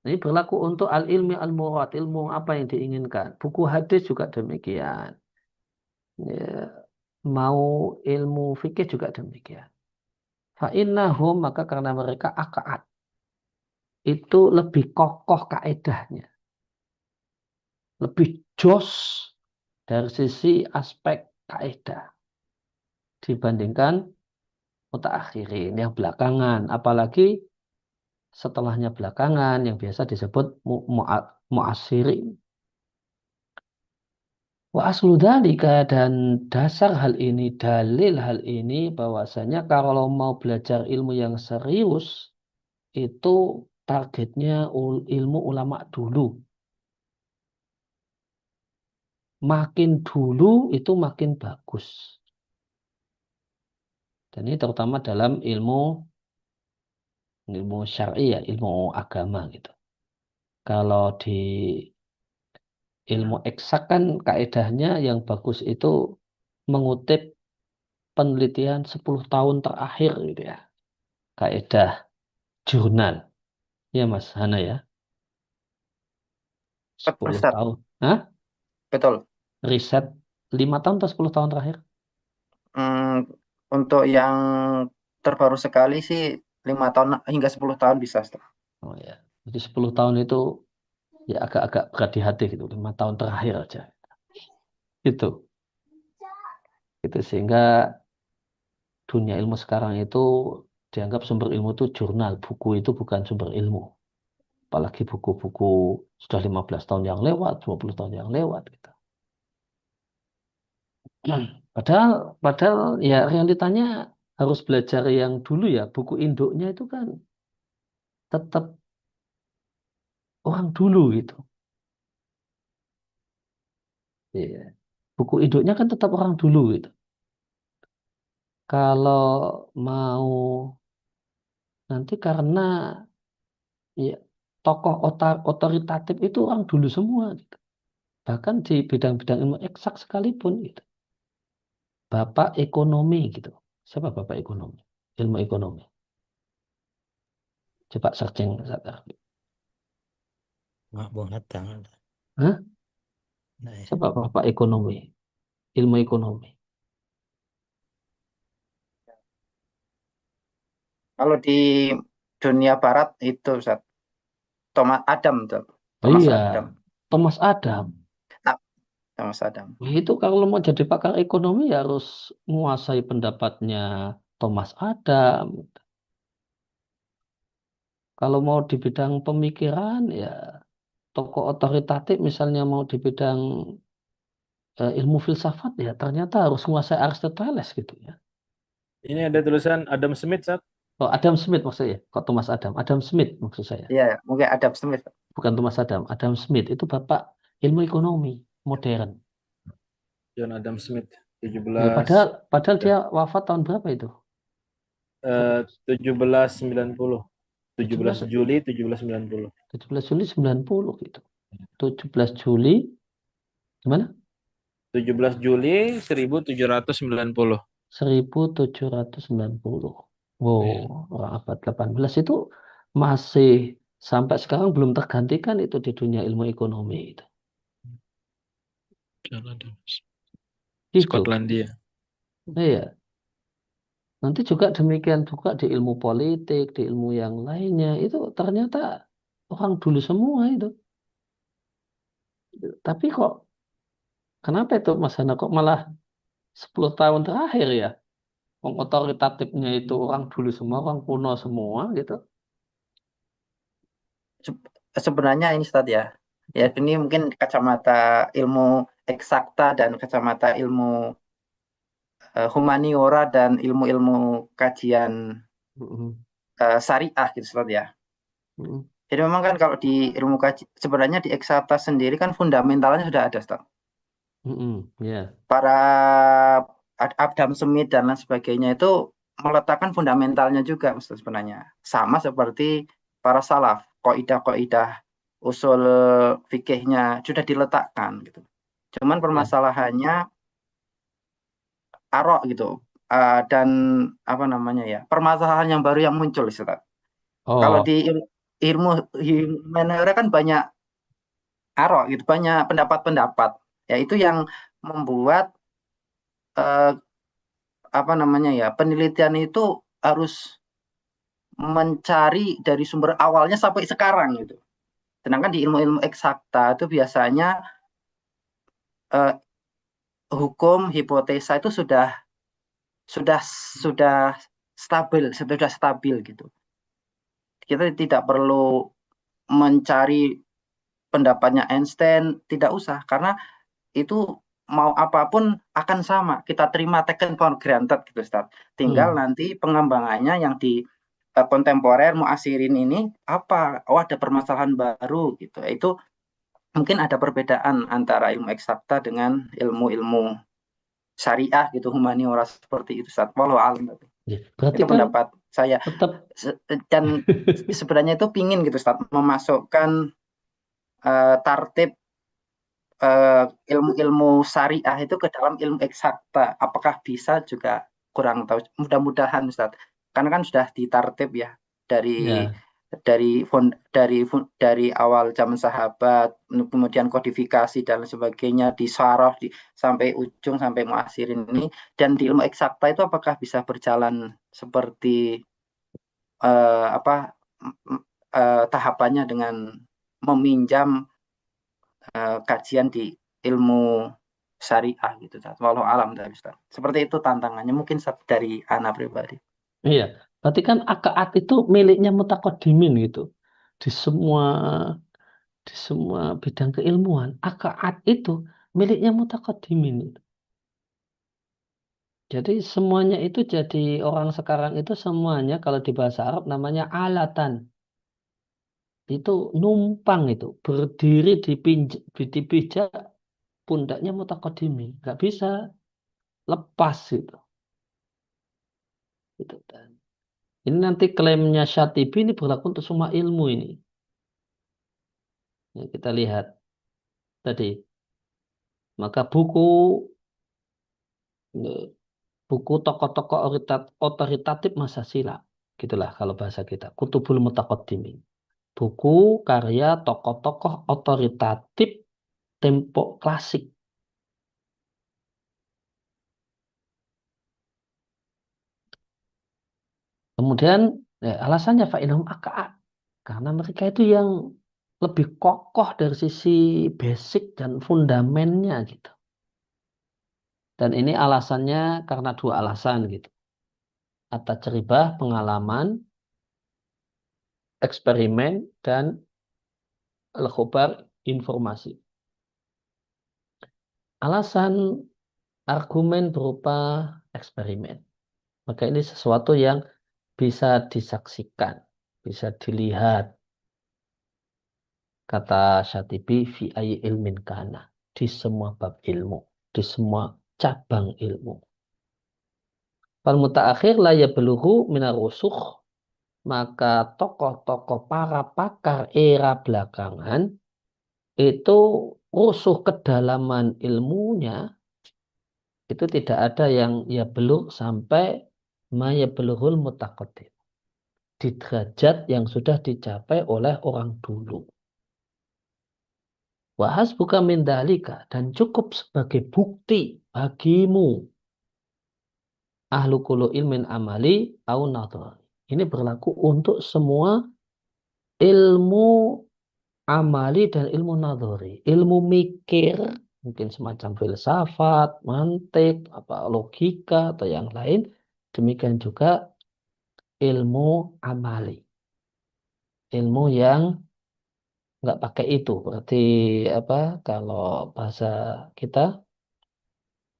Ini berlaku untuk al-ilmi al-murad, ilmu apa yang diinginkan. Buku hadis juga demikian. Ya, mau ilmu fikih juga demikian. Fa'innahum maka karena mereka akaat itu lebih kokoh kaedahnya, lebih jos dari sisi aspek kaedah dibandingkan mutaakhirin yang belakangan, apalagi setelahnya belakangan yang biasa disebut muasirin. Wa aslu dzalika dan dasar hal ini, dalil hal ini bahwasanya kalau mau belajar ilmu yang serius itu targetnya ilmu ulama dulu. Makin dulu itu makin bagus. Dan ini terutama dalam ilmu syar'i ya, ilmu agama gitu. Kalau di ilmu eksak kan kaedahnya yang bagus itu mengutip penelitian 10 tahun terakhir gitu ya. Kaedah jurnal. Ya Mas Hana ya. Betul, 10 Ustaz. tahun. Hah? Betul. Riset 5 tahun atau 10 tahun terakhir? Hmm, untuk yang terbaru sekali sih 5 tahun hingga 10 tahun bisa, Ustaz. Oh ya. Jadi 10 tahun itu ya agak-agak berat di hati gitu. 5 tahun terakhir aja. Itu. Itu sehingga dunia ilmu sekarang itu dianggap sumber ilmu itu jurnal. Buku itu bukan sumber ilmu. Apalagi buku-buku sudah 15 tahun yang lewat, 20 tahun yang lewat gitu. Padahal padahal ya realitanya harus belajar yang dulu ya. Buku induknya itu kan tetap orang dulu gitu. Iya. Buku induknya kan tetap orang dulu gitu. Kalau mau nanti karena ya, tokoh otoritatif itu orang dulu semua gitu. Bahkan di bidang-bidang ilmu eksak sekalipun gitu. Bapak ekonomi gitu. Siapa bapak ekonomi? Ilmu ekonomi. Coba searching. Mak buang datang. Hah? Nah, ya. Siapa bapak ekonomi? Ilmu ekonomi. Kalau di dunia barat itu, Ustaz, Thomas Adam, Ustaz. Oh Thomas iya, Adam. Thomas Adam. Ah, Thomas Adam. Itu kalau mau jadi pakar ekonomi ya harus menguasai pendapatnya Thomas Adam. Kalau mau di bidang pemikiran ya tokoh otoritatif misalnya mau di bidang ilmu filsafat ya ternyata harus menguasai Aristoteles gitu ya. Ini ada tulisan Adam Smith, Sat. Oh, Adam Smith maksudnya. Kok Thomas Adam? Adam Smith maksud saya. Iya, mungkin Adam Smith. Bukan Thomas Adam. Adam Smith itu bapak ilmu ekonomi modern. John Adam Smith, Ya, 17 padahal dia wafat tahun berapa itu? 1790. 17 17 Juli 1790. 17 Juli 90 gitu. 17 Juli gimana? 17 Juli 1790. 1790. Iya. Wow, orang abad 18 itu masih sampai sekarang belum tergantikan itu di dunia ilmu ekonomi itu. Gitu. Skotlandia. Iya. Nanti juga demikian juga di ilmu politik, di ilmu yang lainnya itu ternyata orang dulu semua itu. Tapi kok kenapa itu Mas Hana kok malah 10 tahun terakhir ya? Wong otoritatifnya itu orang dulu semua, orang kuno semua gitu. Sebenarnya ini Ustadz ya. Ya ini mungkin kacamata ilmu eksakta dan kacamata ilmu humaniora dan ilmu-ilmu kajian Mm-mm. syariah gitu Ustadz ya. Mm-mm. Jadi memang kan kalau di ilmu kaji sebenarnya di eksakta sendiri kan fundamentalnya sudah ada Ustadz. Mm-mm. Ya. Para Adam Smith dan lain sebagainya itu meletakkan fundamentalnya juga Ustadz sebenarnya. Sama seperti para salaf, kaidah-kaidah usul fikihnya sudah diletakkan gitu. Cuman Ya. permasalahannya arok gitu. Dan apa namanya ya, permasalahan yang baru yang muncul Ustaz. Kalau di Oh, ilmu humaniora kan banyak arok gitu, banyak pendapat-pendapat. Ya itu yang membuat eh, apa namanya ya, penelitian itu harus mencari dari sumber awalnya sampai sekarang gitu. Sedangkan di ilmu-ilmu eksakta itu biasanya eh, hukum hipotesa itu sudah sudah stabil gitu. Kita tidak perlu mencari pendapatnya Einstein, tidak usah karena itu mau apapun akan sama. Kita terima taken for granted gitu, Ustaz. Tinggal hmm. nanti pengembangannya yang di kontemporer muasirin ini apa? Oh, ada permasalahan baru gitu. Itu mungkin ada perbedaan antara ilmu eksakta dengan ilmu-ilmu syariah gitu, humaniora seperti itu, Ustaz. Walau alam. Ya, berarti Itu kan pendapat saya. tetap Dan sebenarnya itu pingin gitu Ustaz, memasukkan tartib ilmu-ilmu syariah itu ke dalam ilmu eksakta. Apakah bisa juga kurang tahu. Mudah-mudahan Ustaz. Karena kan sudah ditartib ya dari ya. dari awal zaman sahabat, kemudian kodifikasi dan lain sebagainya, disarah sampai ujung sampai muasirin ini. Dan di ilmu eksakta itu apakah bisa berjalan seperti apa tahapannya dengan meminjam kajian di ilmu syariah gitu Ustaz. Walau alam dari Ustaz. Seperti itu tantangannya mungkin dari Ana pribadi. Iya. Berarti kan akaat itu miliknya mutaqaddimin gitu. Di semua di semua bidang keilmuan, akaat itu miliknya mutaqaddimin itu. Jadi semuanya itu jadi orang sekarang itu semuanya kalau di bahasa Arab namanya alatan. Itu numpang itu, berdiri di pijak pundaknya mutaqaddimin. Nggak bisa lepas itu. Gitu. Dan ini nanti klaimnya Syatibi ini berlaku untuk semua ilmu ini. Ya, kita lihat tadi. Maka buku tokoh-tokoh otoritatif masa silam. Gitulah kalau bahasa kita. Kutubul Mutaqaddimin. Buku karya tokoh-tokoh otoritatif tempo klasik. Kemudian alasannya fa'inahum akaat. Karena mereka itu yang lebih kokoh dari sisi basic dan fundamennya gitu. Dan ini alasannya karena dua alasan gitu. At-tajribah, pengalaman, eksperimen, dan al-khobar, informasi. Alasan argumen berupa eksperimen. Maka ini sesuatu yang bisa disaksikan, bisa dilihat. Kata Syatibi, fi ayyi ilmin kana. Di semua bab ilmu. Di semua cabang ilmu. Fal mutaakhir la yablughu minar rusukh. Maka tokoh-tokoh para pakar era belakangan itu rusuh kedalaman ilmunya itu tidak ada yang ya belum sampai ma ya belughul mutaqaddim di derajat yang sudah dicapai oleh orang dulu. Wahas bukan mindalika dan cukup sebagai bukti bagimu ahlu kullu ilmin amali au nadhari. Ini berlaku untuk semua ilmu amali dan ilmu nadhari. Ilmu mikir, mungkin semacam filsafat, mantik, apa logika atau yang lain. Demikian juga ilmu amali. Ilmu yang nggak pakai itu. Berarti apa? Kalau bahasa kita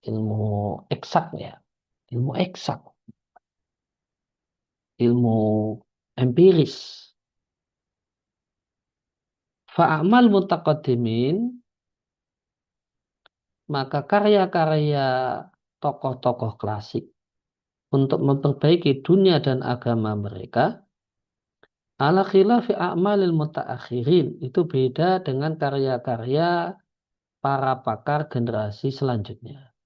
ilmu eksak ya. Ilmu eksak. Ilmu empiris. Fa'amal mutaqaddimin, maka karya-karya tokoh-tokoh klasik untuk memperbaiki dunia dan agama mereka, ala khilafi a'malil mutaakhirin, itu beda dengan karya-karya para pakar generasi selanjutnya.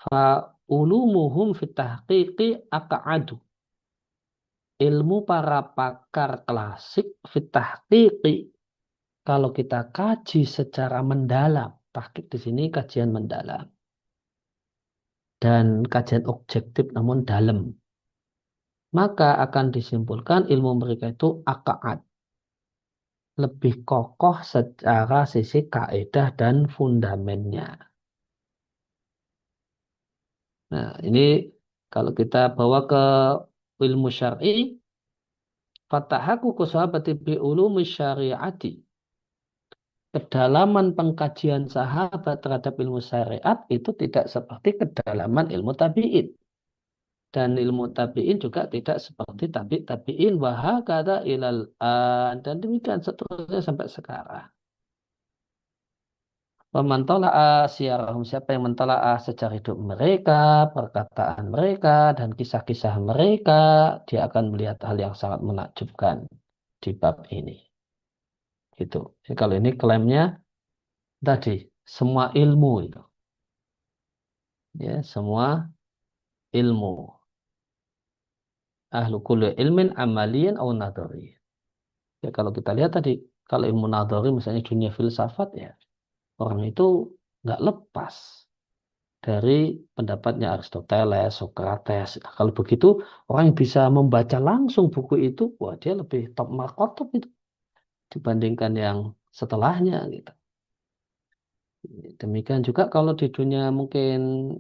Fa'ulumuhum fit tahqiqi aqa'adu. Ilmu para pakar klasik fit tahqiqi, kalau kita kaji secara mendalam, tahqiq di sini kajian mendalam dan kajian objektif namun dalam, maka akan disimpulkan ilmu mereka itu akaat, lebih kokoh secara sisi kaidah dan fundamennya. Nah, ini kalau kita bawa ke ilmu syar'i, fatahaku sahabati bi ulumi syariati. Kedalaman pengkajian sahabat terhadap ilmu syariat itu tidak seperti kedalaman ilmu tabi'in. Dan ilmu tabi'in juga tidak seperti tabi'in wahakata ilal an, dan demikian seterusnya sampai sekarang. Memantola'ah siarahum, siapa yang mentola'ah sejarah hidup mereka, perkataan mereka, dan kisah-kisah mereka, dia akan melihat hal yang sangat menakjubkan di bab ini. Gitu. Jadi kalau ini klaimnya tadi, semua ilmu itu. Ya, semua ilmu. Ahlu kulli ilmin amaliyan au nadhari. Ya, kalau kita lihat tadi, kalau ilmu nadhari misalnya dunia filsafat ya, orang itu nggak lepas dari pendapatnya Aristoteles, Socrates. Nah, kalau begitu, orang yang bisa membaca langsung buku itu, wah dia lebih top markotop itu dibandingkan yang setelahnya gitu. Demikian juga kalau di dunia mungkin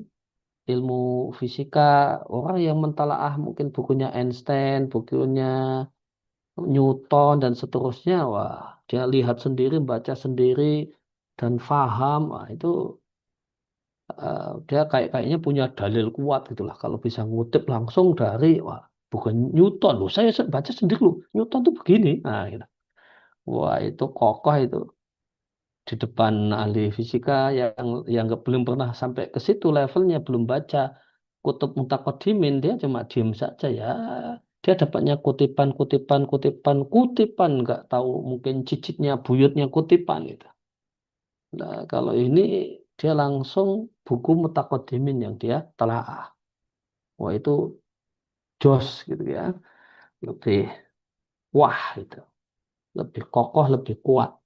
ilmu fisika, orang yang mentalaah mungkin bukunya Einstein, bukunya Newton dan seterusnya, wah dia lihat sendiri, baca sendiri dan faham, wah itu dia kayaknya punya dalil kuat gitulah kalau bisa ngutip langsung dari wah bukan Newton loh, saya baca sendiri loh, Newton tuh begini, nah gitu. Wah itu kokoh itu di depan ahli fisika yang belum pernah sampai ke situ levelnya, belum baca kutub mutaqaddimin, dia cuma diem saja ya, dia dapatnya kutipan kutipan kutipan kutipan, nggak tahu mungkin cicitnya buyutnya kutipan gitu. Nah, kalau ini dia langsung buku mutaqaddimin yang dia telaah. Wah itu jos gitu ya, lebih wah itu, lebih kokoh, lebih kuat.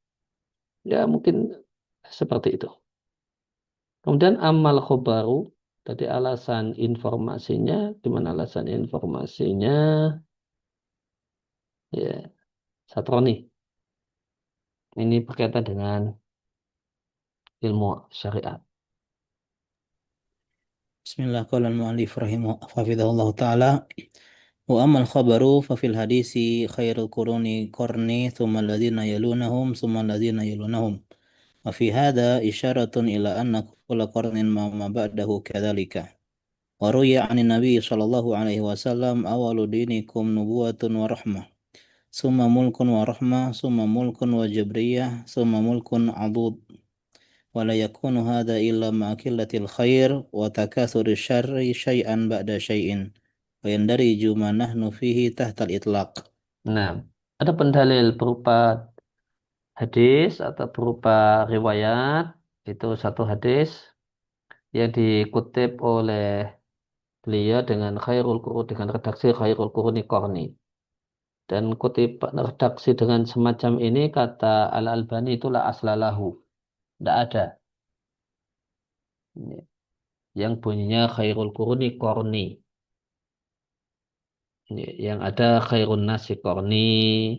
Ya mungkin seperti itu. Kemudian amal khobaru, tadi alasan informasinya, di mana alasan informasinya? Ya, Satroni. Ini berkaitan dengan ilmu syariat. Bismillah qala al-mu'allif rahimahullah ta'ala wa ammal khabaru fa fil hadisi khairul quruni qarni thumma alladhina yalunahum thumma alladhina yalunahum wa fi hadha isyaratun ila anna kulla qarnin ma ba'dahu kadzalika wa ruya 'anil nabi sallallahu alaihi wasallam awalu dinikum nubuwatun wa rahmah summa mulkun wa rahmah summa mulkun wa jabriyah summa mulkun 'adud ولا يكون هذا إلا مع قلة الخير وتكاثر الشر شيئا بعد شيء ويندرج ما نحن فيه تحت الإطلاق. Nah, ada pendalil berupa hadis atau berupa riwayat, itu satu hadis yang dikutip oleh beliau dengan khairul qurun, dengan redaksi khairul quruni qarni. Dan kutipan redaksi dengan semacam ini kata Al-Albani itulah aslalahu. Tidak ada. yang bunyinya khairul quruni qarni. Yang ada khairun nasi qarni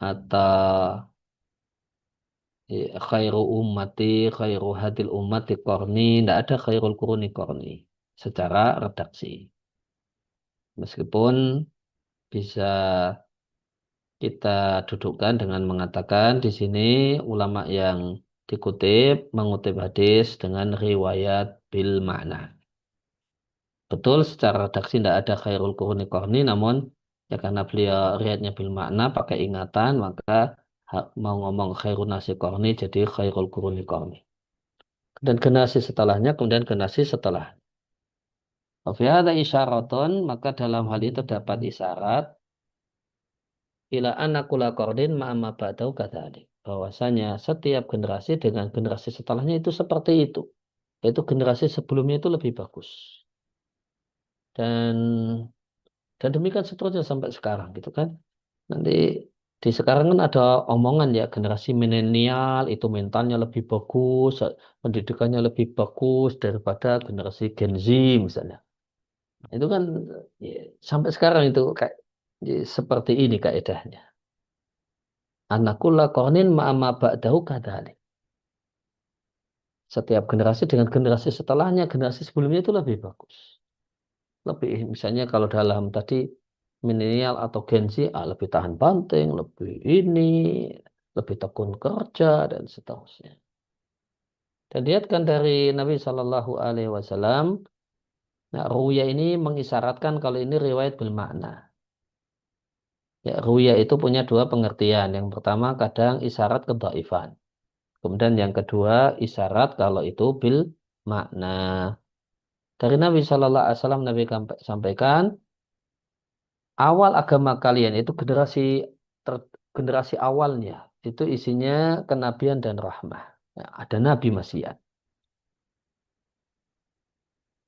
atau khairu ummati khairu hadil ummati qarni, tidak ada khairul quruni qarni secara redaksi. Meskipun bisa kita dudukkan dengan mengatakan di sini ulama yang dikutip mengutip hadis dengan riwayat bil makna. Betul secara redaksi tidak ada khairul quruni qarni, namun ya karena beliau riwayatnya bil makna pakai ingatan, maka mau ngomong khairun nasi qarni jadi khairul quruni qarni. Dan generasi setelahnya, kemudian generasi setelah. Fi hadza isyaratun, maka dalam hal itu dapat isyarat ila anna kulla qardin ma'amma ba'dahu kadzalik. Bahwasanya setiap generasi dengan generasi setelahnya itu seperti itu. Yaitu generasi sebelumnya itu lebih bagus. Dan demikian seterusnya sampai sekarang gitu kan. Nanti di sekarang kan ada omongan ya generasi milenial itu mentalnya lebih bagus, pendidikannya lebih bagus daripada generasi Gen Z misalnya. Itu kan ya, sampai sekarang itu kayak ya, seperti ini kaedahnya. Anakulla qarnin ma'ama ba'dahu kadzalik. Setiap generasi dengan generasi setelahnya, generasi sebelumnya itu lebih bagus. Lebih misalnya kalau dalam tadi milenial atau Gen Z lebih tahan banting, lebih ini, lebih tekun kerja dan seterusnya. Dan lihatkan dari Nabi Shallallahu Alaihi Wasallam, nah ruya ini mengisyaratkan kalau ini riwayat bermakna. Ya, ruya itu punya dua pengertian. Yang pertama kadang isyarat kedhaifan. Kemudian yang kedua isyarat kalau itu bil makna. Dari Nabi Shallallahu Alaihi Wasallam Nabi sampaikan awal agama kalian itu generasi awalnya itu isinya kenabian dan rahmah. Ya, ada nabi Masian.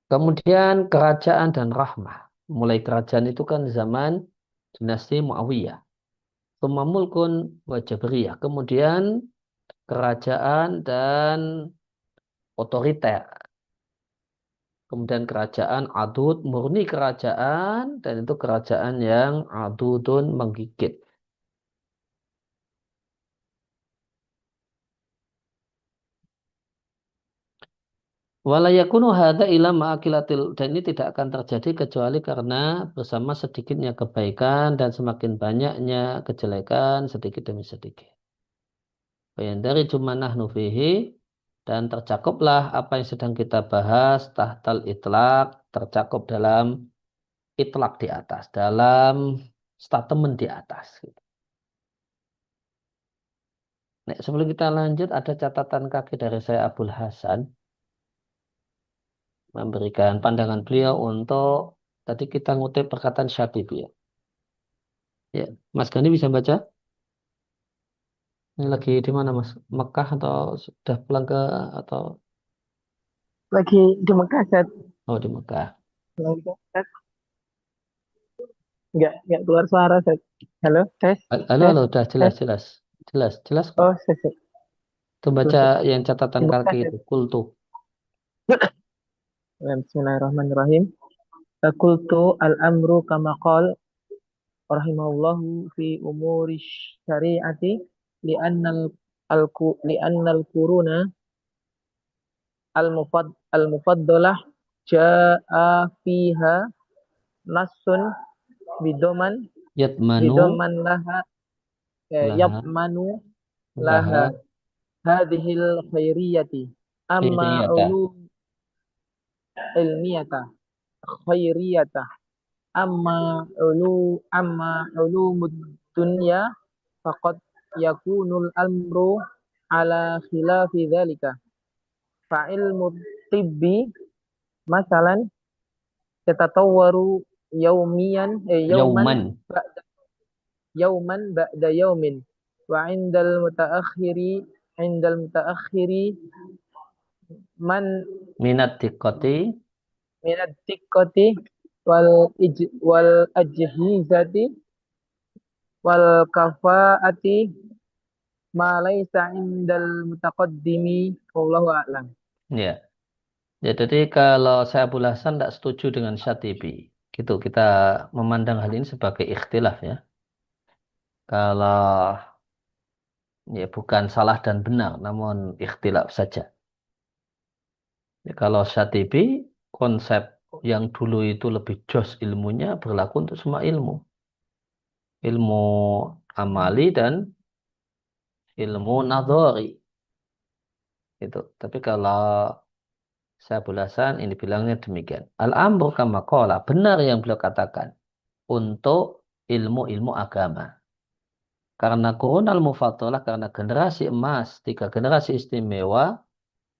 Kemudian kerajaan dan rahmah. Mulai kerajaan itu kan zaman dinasti Muawiyah. Tsumma mulkun wa jabriyah. Kemudian kerajaan dan otoriter. Kemudian kerajaan adud, murni kerajaan, dan itu kerajaan yang adudun menggigit. Walayakunu hadza ila ma'akilatil, dan ini tidak akan terjadi kecuali karena bersama sedikitnya kebaikan dan semakin banyaknya kejelekan sedikit demi sedikit. Bayan dari cuma nahnu fihi, dan tercakuplah apa yang sedang kita bahas tahtal itlaq, tercakup dalam itlaq di atas, dalam statement di atas. Nah, sebelum kita lanjut ada catatan kaki dari saya Abul Hasan memberikan pandangan beliau untuk tadi kita ngutip perkataan Syatibi ya. Ya, Mas Gani bisa baca? Ini lagi di mana Mas? Mekah atau sudah pulang ke atau Lagi di Mekah, Ustaz. oh di Mekah? Lagi di Mekah. Nggak keluar suara, Ustaz. Halo, tes, Halo, tes, halo, udah tes. jelas kok. Oh, Ustaz. Itu baca yang catatan Di Mekah, kaki Ustaz. itu kultu. Bismillahirrahmanirrahim. Qultu al-amru kama qala rahimahullahu fi umuri syari'ati li'annal quruna al-mufaddalah ja'a fiha nassun bidoman Yatmanu laha laha yabmanu laha laha hadhil khairiyati amma khairiyata. ilmiyata khairiyata amma ulumud dunya faqad yakunul amru ala khilafi dhalika fa ilmu tibbi masalan yatatawwaru Yauman. yauman ba'da yaumin wa indal mutaakhiri man Minat dikkoti minad dikkati wal ajhizati wal kafaati ma laisa indal mutaqaddimi wallahu a'lam. ya. Ya, jadi kalau saya Abu Hasan tidak setuju dengan Syatibi. Gitu, kita memandang hal ini sebagai ikhtilaf ya. Kalau ya bukan salah dan benar, namun ikhtilaf saja. Ya, kalau Syatibi, konsep yang dulu itu lebih jos ilmunya berlaku untuk semua ilmu. Ilmu amali dan ilmu nadhari. Itu. Tapi kalau saya Abu Hasan ini bilangnya demikian. Al-amru kama qala, benar yang beliau katakan untuk ilmu-ilmu agama. Karena qurunal mufaddalah, karena generasi emas, 3 generasi istimewa,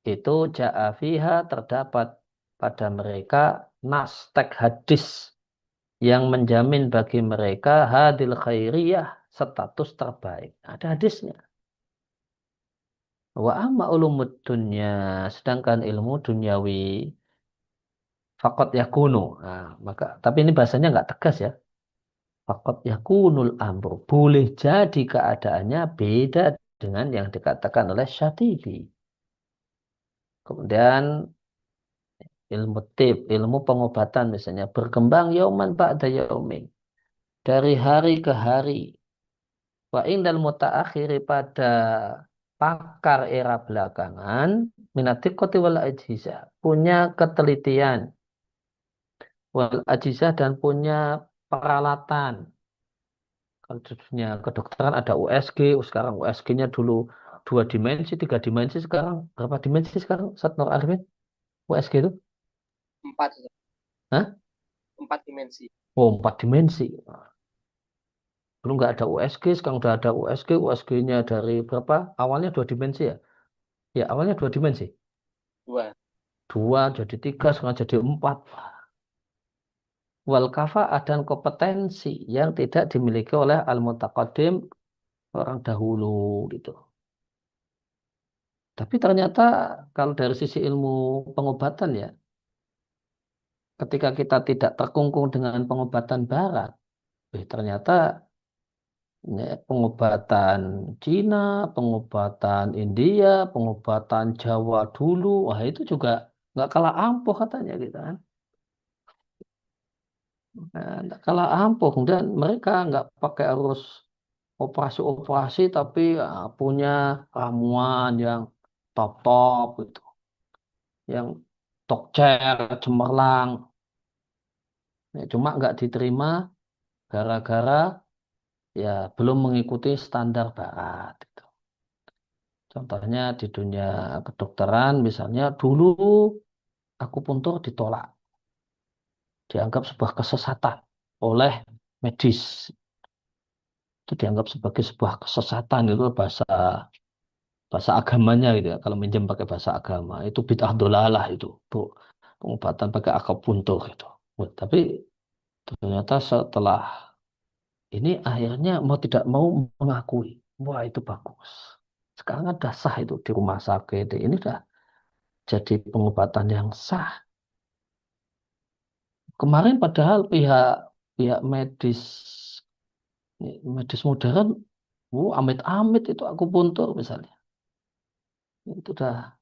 itu ja'a fiha, terdapat pada mereka nas teks hadis yang menjamin bagi mereka hadil khairiyah, status terbaik. Ada hadisnya. Wa amma ulumud dunya, sedangkan ilmu duniawi faqad yakunu. Nah, maka tapi ini bahasanya nggak tegas ya. Faqad yakunul amru. Boleh jadi keadaannya beda dengan yang dikatakan oleh Syatibi. Kemudian ilmu tib, ilmu pengobatan misalnya berkembang yauman ba'da yaumin. Dari hari ke hari. Wa indal mutaakhiri, pada pakar era belakangan, minatiqoti wal ajizah, punya ketelitian wal ajizah dan punya peralatan. Kalau di dunia kedokteran ada USG, sekarang USG-nya dulu 2 dimensi, 3 dimensi, sekarang berapa dimensi sekarang? Ustaz Nur Arifin, USG itu? 4, Hah? 4 dimensi. Oh, 4 dimensi. Dulu nggak ada USG, sekarang udah ada USG. USG-nya dari berapa? Awalnya 2 dimensi ya? Ya, awalnya 2 dimensi. 2. 2 jadi 3, sekarang jadi 4. Wal kafa'ah, dan kompetensi yang tidak dimiliki oleh al-mutaqaddim, orang dahulu gitu. Tapi ternyata kalau dari sisi ilmu pengobatan ya, ketika kita tidak terkungkung dengan pengobatan barat, ternyata ya, pengobatan Cina, pengobatan India, pengobatan Jawa dulu, wah itu juga nggak kalah ampuh katanya gitu kan. Nah, nggak kalah ampuh, kemudian mereka nggak pakai harus operasi-operasi, tapi punya ramuan yang top-top gitu, yang tokcer, cemerlang. Ya, cuma nggak diterima gara-gara ya belum mengikuti standar barat. Gitu. Contohnya di dunia kedokteran, misalnya dulu akupuntur ditolak, dianggap sebuah kesesatan oleh medis. Itu dianggap sebagai sebuah kesesatan, itu bahasa bahasa agamanya gitu ya. Kalau minjem pakai bahasa agama, itu bid'ah dolalah itu, Bu. Pengobatan pakai akupuntur itu. Tapi ternyata setelah ini akhirnya mau tidak mau mengakui, wah itu bagus. Sekarang ada sah itu di rumah sakit. Ini udah jadi pengobatan yang sah. Kemarin padahal pihak pihak medis medis modern, amit-amit itu akupuntur misalnya. Itu sudah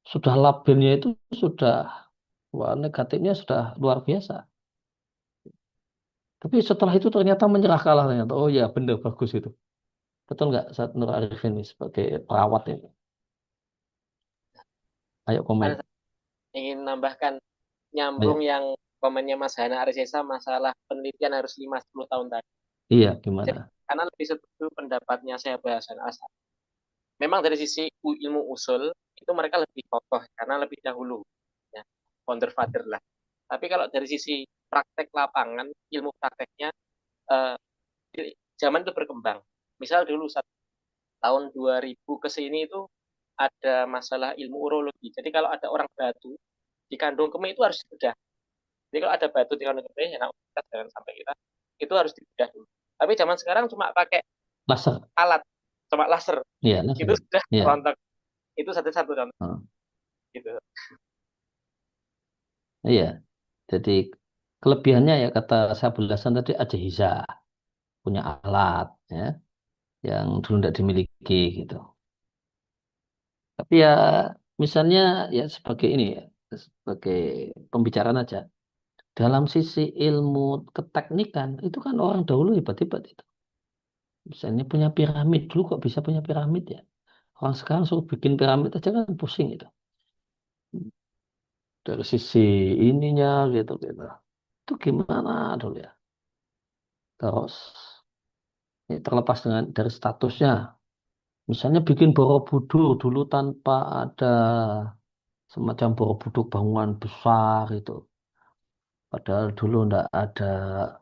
sudah labelnya itu sudah, wah negatifnya sudah luar biasa. Tapi setelah itu ternyata menyerah kalah ternyata. Oh ya benar bagus itu. Betul nggak Ustaz Nur Arifin ini sebagai perawat ini? Ayo komen. Ada ingin menambahkan Ayo. nyambung yang komennya Mas Hana Arisesa masalah penelitian harus 5-10 tahun tadi. Iya Jadi, gimana? karena lebih setuju pendapatnya saya bahasan asal. Memang dari sisi ilmu usul itu mereka lebih kokoh karena lebih dahulu, ya, founder father lah. Tapi kalau dari sisi praktek lapangan, ilmu prakteknya eh, zaman itu berkembang. Misal dulu tahun 2000 ke sini itu ada masalah ilmu urologi. Jadi kalau ada orang batu di kandung kemih itu harus dibedah. Jadi kalau ada batu di kandung kemih, ya kita jangan sampai kita itu harus dibedah dulu. Tapi zaman sekarang cuma pakai Laser. alat, cuma laser, Iya itu laser. sudah Iya. rontok. Itu satu-satu contoh. Oh, Gitu. iya. Jadi kelebihannya ya kata saya Hasan tadi Hiza punya alat ya yang dulu tidak dimiliki gitu. Tapi ya Misalnya ya sebagai ini ya, sebagai pembicaraan aja. Dalam sisi ilmu keteknikan itu kan orang dahulu hebat-hebat itu. Misalnya punya piramid dulu kok bisa punya piramid ya. Orang sekarang suruh bikin piramid aja kan pusing itu. Dari sisi ininya gitu gitu. Itu gimana dulu ya. Terus ini terlepas dari statusnya. Misalnya bikin Borobudur dulu tanpa ada semacam Borobudur bangunan besar itu. Padahal dulu ndak ada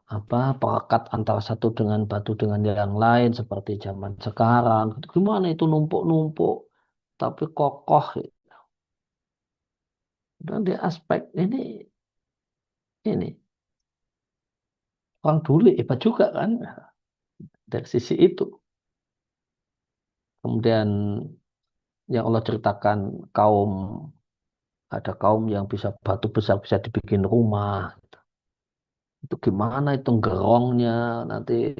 apa perekat antara satu dengan batu dengan yang lain seperti zaman sekarang. Gimana itu numpuk-numpuk tapi kokoh. Dan di aspek ini orang dulu hebat juga kan dari sisi itu. Kemudian yang Allah ceritakan ada kaum yang bisa batu besar bisa dibikin rumah. Itu gimana itu gerongnya nanti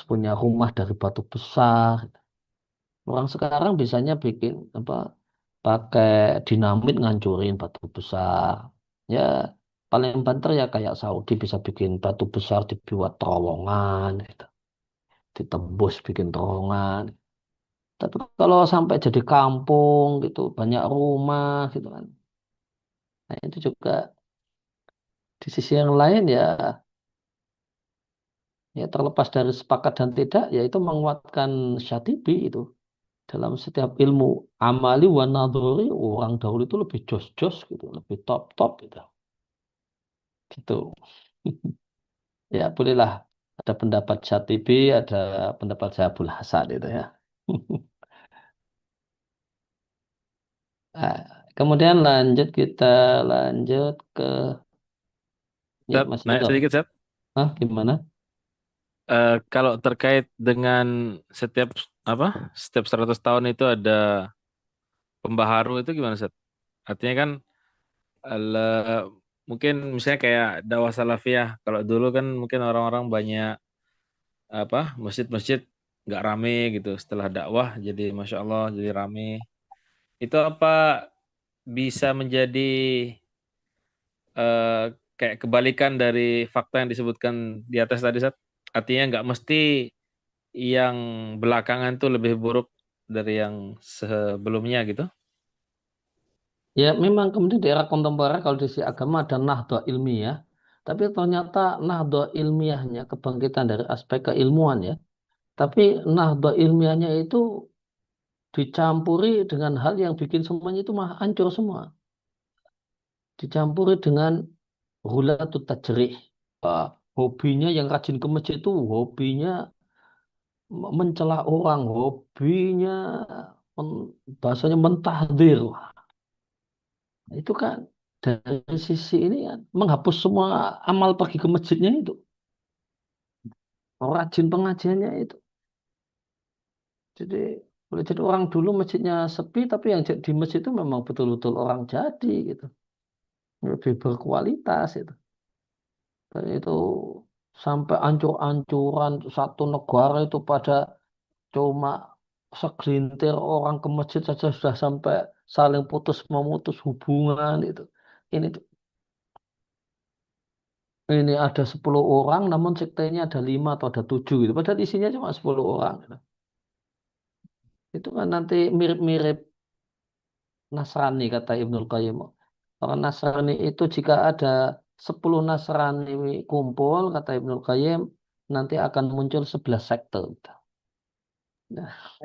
punya rumah dari batu besar. Orang sekarang bisanya bikin apa pakai dinamit ngancurin batu besar. Ya paling banter ya kayak Saudi bisa bikin batu besar dibuat terowongan, gitu. Ditembus bikin terowongan. Tapi kalau sampai jadi kampung gitu banyak rumah gitu kan. Nah itu juga di sisi yang lain ya terlepas dari sepakat dan tidak ya itu menguatkan Syatibi itu. Dalam setiap ilmu amali wa nadhuri orang dahulu itu lebih jos-jos gitu, lebih top-top gitu. Gitu. Ya bolehlah ada pendapat Syatibi, ada pendapat Syabul Hasan itu ya. Nah, kemudian kita lanjut ke ya Ustaz, Mas naik Ridho. sedikit, Ustaz. Gimana? Kalau terkait dengan setiap 100 tahun itu ada pembaharu itu gimana, Ustaz? Artinya kan mungkin misalnya kayak dakwah salafiyah. Kalau dulu kan mungkin orang-orang banyak masjid-masjid nggak rame gitu. Setelah dakwah jadi masya Allah jadi rame. Itu apa bisa menjadi eh, kayak kebalikan dari fakta yang disebutkan di atas tadi, Ustaz? Artinya nggak mesti yang belakangan tuh lebih buruk dari yang sebelumnya gitu. Ya memang kemudian di era kontemporer kalau di sisi agama ada nahdha ilmiah, tapi ternyata nahdha ilmiahnya kebangkitan dari aspek keilmuan ya. Tapi nahdha ilmiahnya itu dicampuri dengan hal yang bikin semuanya itu mah hancur semua. Dicampuri dengan hulatut tajrih. Hobinya yang rajin ke masjid itu hobinya mencela orang, hobinya bahasanya mentahdir. Itu kan dari sisi ini kan menghapus semua amal pergi ke masjidnya itu. Rajin pengajiannya itu. Jadi boleh jadi orang dulu masjidnya sepi tapi yang di masjid itu memang betul-betul orang jadi gitu. Lebih berkualitas itu. Dan itu sampai ancur-ancuran satu negara itu pada cuma segelintir orang ke masjid saja sudah sampai saling memutus hubungan itu. Ini ada 10 orang namun sektenya ada 5 atau ada 7 gitu. Padahal isinya cuma 10 orang gitu. Itu kan nanti mirip-mirip Nasrani kata Ibnul Qayyim. Orang Nasrani itu jika ada 10 Nasrani kumpul kata Ibnul Qayyim nanti akan muncul 11 sekte. Nah, 10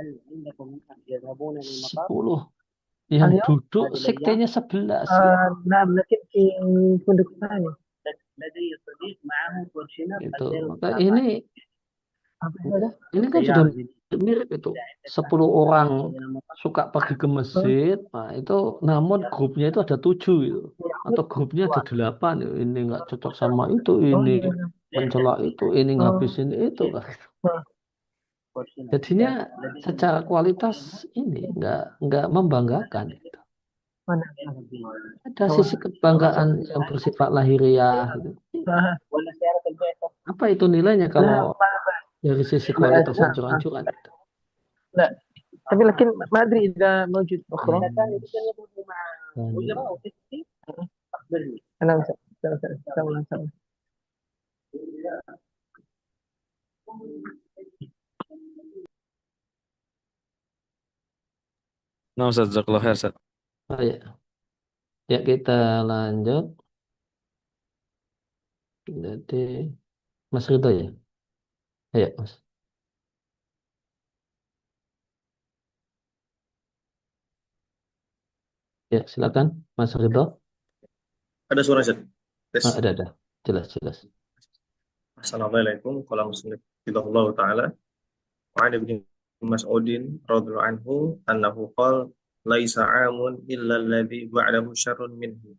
yang اليوم duduk sektenya 11 نعم لكن في فندق ثاني gitu. Maka ini apa itu? Ini kan sudah mirip itu. 10 orang suka pergi ke masjid, nah itu namun grupnya itu ada 7 gitu. Atau grupnya ada 8. Ini nggak cocok sama itu, Oh ini iya. mencela itu, ini Oh. ngabisin itu. Kan. Oh. Jadinya secara kualitas ini nggak membanggakan. Gitu. Mana? Ada sisi kebanggaan yang bersifat lahiriah. Gitu. Ah. Apa itu nilainya لا kalau dari sisi kualitas لا hancur-hancuran? Gitu. لا tapi لكن ما أدري إذا موجود أخرى Lanjut. Tenang, Ustaz. Kita ulang sama. Nah, Ustaz, jazakallahu khair, Ustaz. Oh, ya. Ya, kita lanjut. Jadi, Mas Ridho ya? Ya, Mas. Ya, silakan, Mas Ridho. Ada suara Ustaz. Tes. Ada. Jelas. Assalamualaikum warahmatullahi taala. Wa an ibnu Mas'udin radhiyallahu anhu annahu qala laisa 'amun illa alladhi ba'dahu syarrun minhu.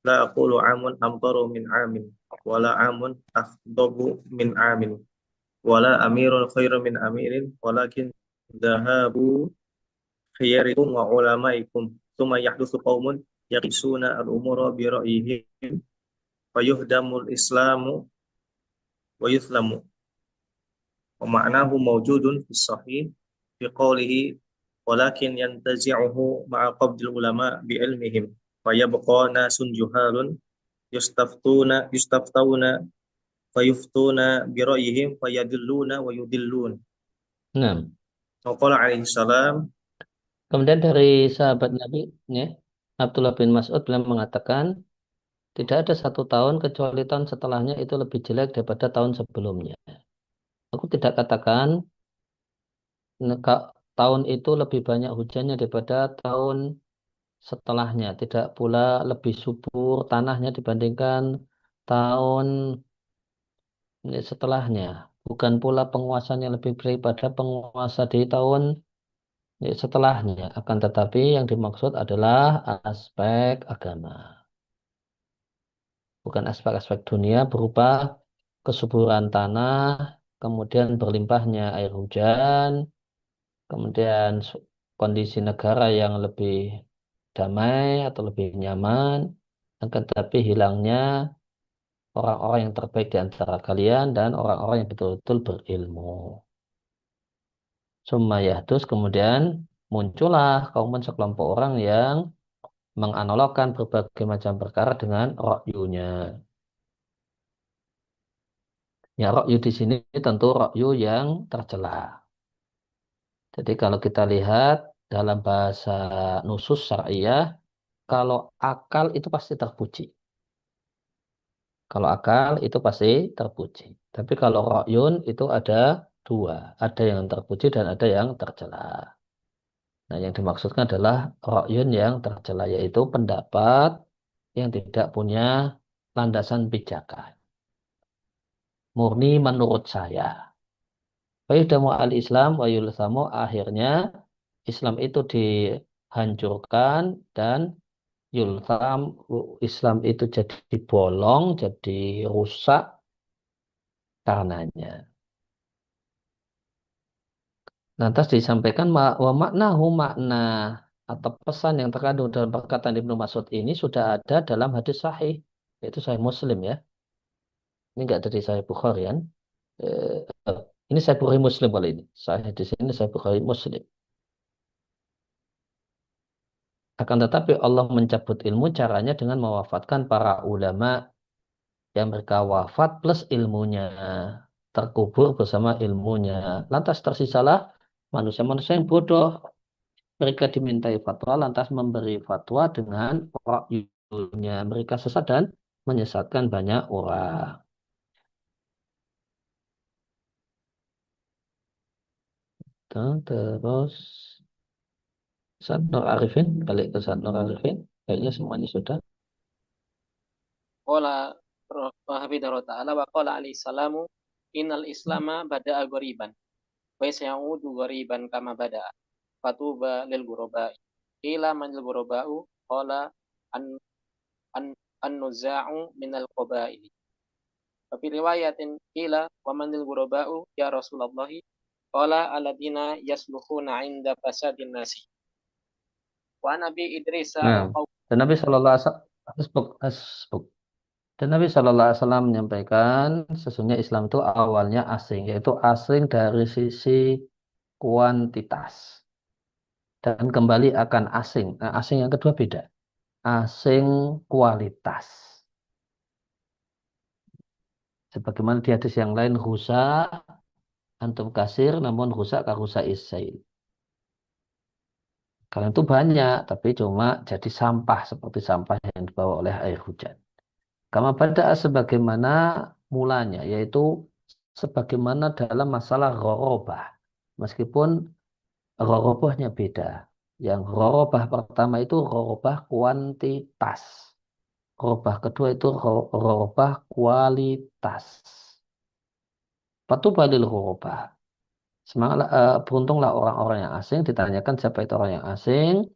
La aqulu 'amun amtaru min 'amin wa la 'amun afdabu min 'amin wa la amirun khairu min amirin walakin dhahabu khiyarikum wa ulamaikum thumma yahdutsu qaumun yaqisuna al-umura bi ra'yihim fayuhdamul islamu wa yuthlamu wa ma'nahu mawjudun fi sahih fi qawlihi walakin yantazi'uhu ma'a qabdil ulama bi ilmihim fa yabqa nasun juhalun yustaftuna fayuftuna bi ra'yihim fayadilluna wa yudillun. Nah, Wa qala alaihi salam. kemudian dari sahabat Nabi, ya, Abdullah bin Mas'ud beliau mengatakan, tidak ada 1 tahun kecuali tahun setelahnya itu lebih jelek daripada tahun sebelumnya. Aku tidak katakan tahun itu lebih banyak hujannya daripada tahun setelahnya. Tidak pula lebih subur tanahnya dibandingkan tahun setelahnya. Bukan pula penguasanya lebih baik pada penguasa di tahun setelahnya. Akan tetapi yang dimaksud adalah aspek agama. Bukan aspek-aspek dunia berupa kesuburan tanah, kemudian berlimpahnya air hujan, kemudian kondisi negara yang lebih damai atau lebih nyaman, akan tetapi hilangnya orang-orang yang terbaik di antara kalian dan orang-orang yang betul-betul berilmu. Summa yahdus, kemudian muncullah kaumun sekelompok orang yang menganalogkan berbagai macam perkara dengan ra'yunya. Ya, ra'yu di sini tentu ra'yu yang tercela. Jadi kalau kita lihat dalam bahasa nusus syariah, kalau akal itu pasti terpuji. Kalau akal itu pasti terpuji. Tapi kalau ra'yun itu ada dua. Ada yang terpuji dan ada yang tercela. Nah, yang dimaksudkan adalah ra'yun yang tercela, yaitu pendapat yang tidak punya landasan pijakan. Murni menurut saya. Fayudamu al-Islam wa yulsamu, akhirnya Islam itu dihancurkan dan yulsam, Islam itu jadi bolong, jadi rusak karenanya. Lantas disampaikan wa maknahu, makna atau pesan yang terkandung dalam perkataan Ibnu Mas'ud ini sudah ada dalam hadis sahih, yaitu Sahih Muslim ya. Ini enggak dari Sahih Bukhari kan. Ini Sahih Bukhari Muslim kali ini. Sahih di sini Sahih Bukhari Muslim. Akan tetapi Allah mencabut ilmu caranya dengan mewafatkan para ulama yang mereka wafat plus ilmunya, terkubur bersama ilmunya. Lantas tersisalah manusia-manusia yang bodoh. Mereka dimintai fatwa, lantas memberi fatwa dengan ra'yunya. Mereka sesat dan menyesatkan banyak orang. Terus Ustaz Nur Arifin, balik ke Ustaz Nur Arifin. Kayaknya semuanya sudah. Qala hafidhahu ta'ala wa qala alaihi salamu innal islama bada'a ghariban wa sayaudu ghariban kama bada'a fatuba lil ghurabai qila man lil ghuraba'u qala an nuza'u minal qabaili wa fi riwayatin qila wa man lil ghuraba'u ya Rasulullah qala alladina yaslukhuna 'inda fasadin nasi wa nabi Idris Nah, dan Nabi Shallallahu Alaihi Wasallam menyampaikan sesungguhnya Islam itu awalnya asing, yaitu asing dari sisi kuantitas dan kembali akan asing. Nah, asing yang kedua beda. asing kualitas. Sebagaimana di hadis yang lain, rusak antum kasir namun rusak ka rusak isail. Karena itu banyak, tapi cuma jadi sampah seperti sampah yang dibawa oleh air hujan. Kama pada sebagaimana mulanya, yaitu sebagaimana dalam masalah ghorobah. Meskipun ghorobahnya beda. Yang ghorobah pertama itu ghorobah kuantitas. Ghorobah kedua itu ghorobah kualitas. Patu balil ghorobah. Semangatlah, beruntunglah orang-orang yang asing. Ditanyakan siapa itu orang yang asing.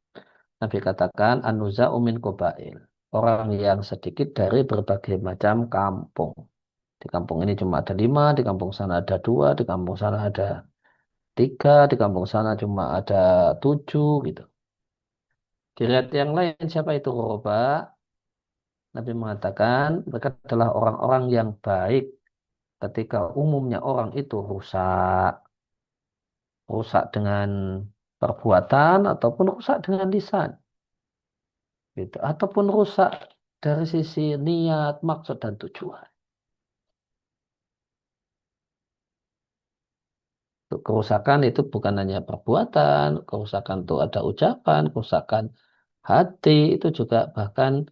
Nabi katakan anuza umin kobail. Orang yang sedikit dari berbagai macam kampung. Di kampung ini cuma ada 5, di kampung sana ada 2, di kampung sana ada 3, di kampung sana cuma ada 7 gitu. Di riwayat yang lain siapa itu Ghuraba? Nabi mengatakan mereka adalah orang-orang yang baik ketika umumnya orang itu rusak. Rusak dengan perbuatan ataupun rusak dengan lisan. Gitu. Ataupun rusak dari sisi niat, maksud, dan tujuan. Kerusakan itu bukan hanya perbuatan, kerusakan itu ada ucapan, kerusakan hati, itu juga bahkan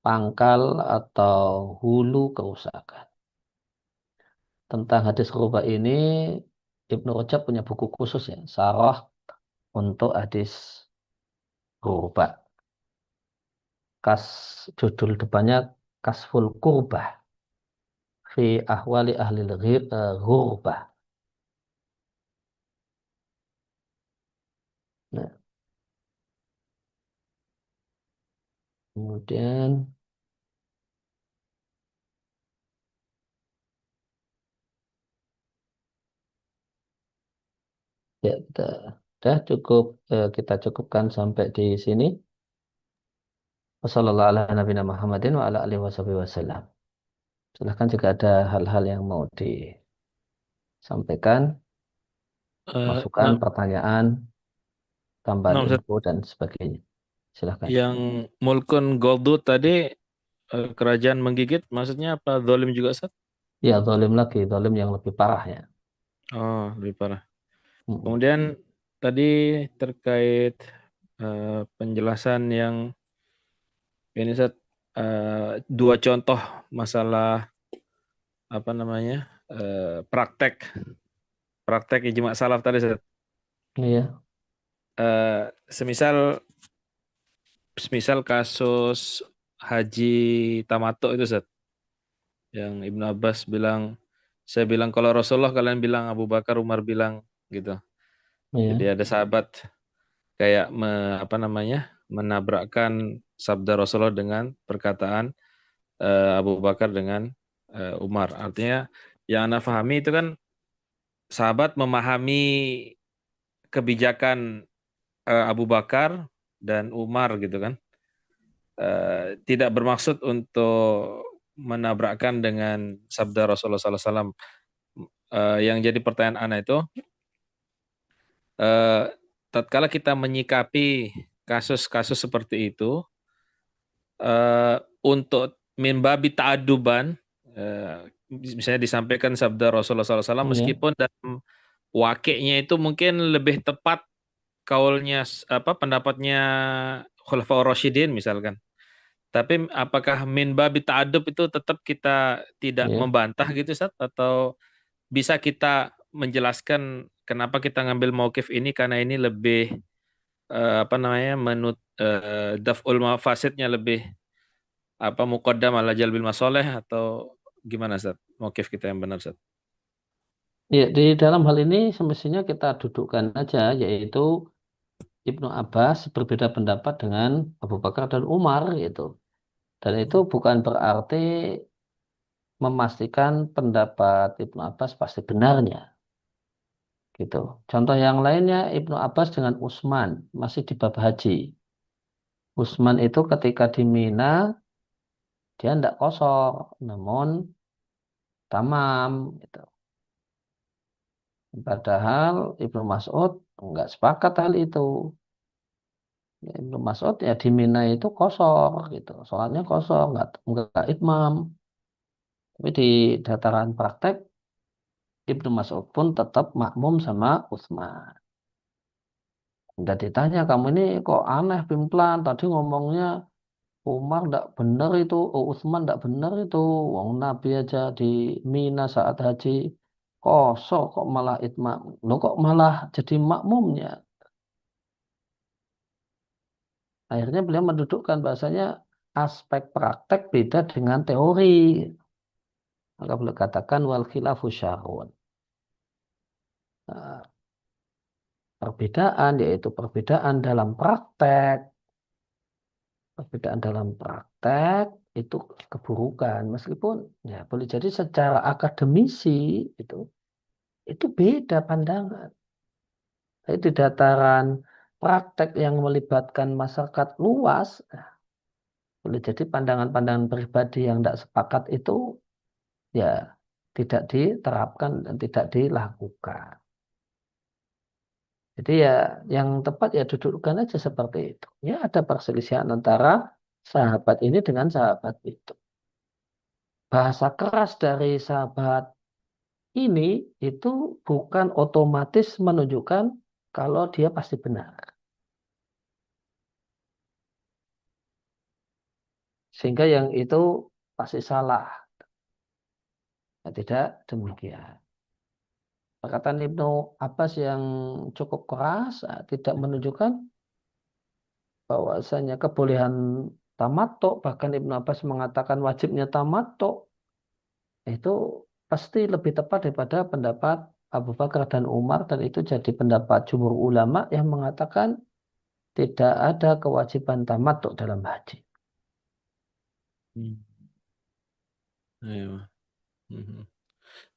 pangkal atau hulu kerusakan. Tentang hadis ruba ini, Ibnu Rajab punya buku khusus ya, Sarah untuk hadis ruba. Judul depannya Kasful Kurbah fi ahwali ahli ghurbah. Nah, kemudian ya udah cukup, kita cukupkan sampai di sini. Wassalamualaikum Muhammadin wa ala alihi wasallam. Silahkan jika ada hal-hal yang mau disampaikan, masukan, Nah, pertanyaan, tambahan nah, Ustaz, info dan sebagainya. Silahkan. yang Mulkun Goldut tadi kerajaan menggigit, maksudnya apa? Zalim juga, Ustaz? Ya, zalim lagi, zalim yang lebih parah ya. Oh, lebih parah. Mm. Kemudian tadi terkait penjelasan yang ini, Ustaz, dua contoh masalah apa namanya praktek ijma salaf tadi, Ustaz. Iya, Semisal kasus haji tamattu itu, Ustaz, yang Ibnu Abbas bilang, saya bilang kalau Rasulullah, kalian bilang Abu Bakar, Umar bilang gitu. Jadi iya, ada sahabat kayak menabrakkan sabda Rasulullah dengan perkataan Abu Bakar dengan Umar. Artinya yang Anda pahami itu kan sahabat memahami kebijakan Abu Bakar dan Umar gitu kan. Tidak bermaksud untuk menabrakkan dengan sabda Rasulullah SAW. Yang jadi pertanyaan Ana itu, tatkala kita menyikapi kasus-kasus seperti itu, untuk min babi ta'aduban, misalnya disampaikan sabda Rasulullah SAW, iya, meskipun dalam wakilnya itu mungkin lebih tepat kaulnya pendapatnya Khulafaur Rasyidin misalkan. Tapi apakah min babi ta'adub itu tetap kita tidak iya. membantah gitu, Ustaz, atau bisa kita menjelaskan kenapa kita ngambil mauqif ini, karena ini lebih daf'ul mafasidnya lebih muqaddam ala jalbil masoleh, atau gimana, Ustaz? Mauqif kita yang benar, Ustaz. Ya, di dalam hal ini semestinya kita dudukkan aja, yaitu Ibnu Abbas berbeda pendapat dengan Abu Bakar dan Umar gitu. Dan itu bukan berarti memastikan pendapat Ibnu Abbas pasti benarnya. Gitu. Contoh yang lainnya Ibnu Abbas dengan Utsman masih di bab haji. Utsman itu ketika di Mina dia tidak kosor, namun tamam. Gitu. Padahal Ibnu Mas'ud nggak sepakat hal itu. Ibnu Mas'ud ya di Mina itu kosor gitu, sholatnya kosor, nggak itmam. Tapi di dataran praktek Ibnu Mas'ud pun tetap makmum sama Utsman. Udah ditanya, kamu ini kok aneh pimplan, tadi ngomongnya Umar ndak bener itu, Utsman ndak bener itu, wong Nabi aja di Mina saat haji kosor kok malah itmam, lo kok malah jadi makmumnya. Akhirnya beliau mendudukkan bahasanya aspek praktek beda dengan teori. Maka beliau katakan wal khilafu syarrun. Nah, perbedaan yaitu perbedaan dalam praktek. Perbedaan dalam praktek itu keburukan. Meskipun ya boleh jadi secara akademisi itu beda pandangan. Tapi di dataran praktek yang melibatkan masyarakat luas, boleh jadi pandangan-pandangan pribadi yang tidak sepakat itu ya tidak diterapkan dan tidak dilakukan. Jadi ya yang tepat ya dudukkan aja seperti itu. Ya ada perselisihan antara sahabat ini dengan sahabat itu. Bahasa keras dari sahabat ini itu bukan otomatis menunjukkan kalau dia pasti benar. Sehingga yang itu pasti salah. Ya, tidak demikian. Perkataan Ibnu Abbas yang cukup keras tidak menunjukkan bahwasanya kebolehan tamattu, bahkan Ibnu Abbas mengatakan wajibnya tamattu, itu pasti lebih tepat daripada pendapat Abu Bakar dan Umar, dan itu jadi pendapat jumhur ulama yang mengatakan tidak ada kewajiban tamattu dalam haji. Ayo.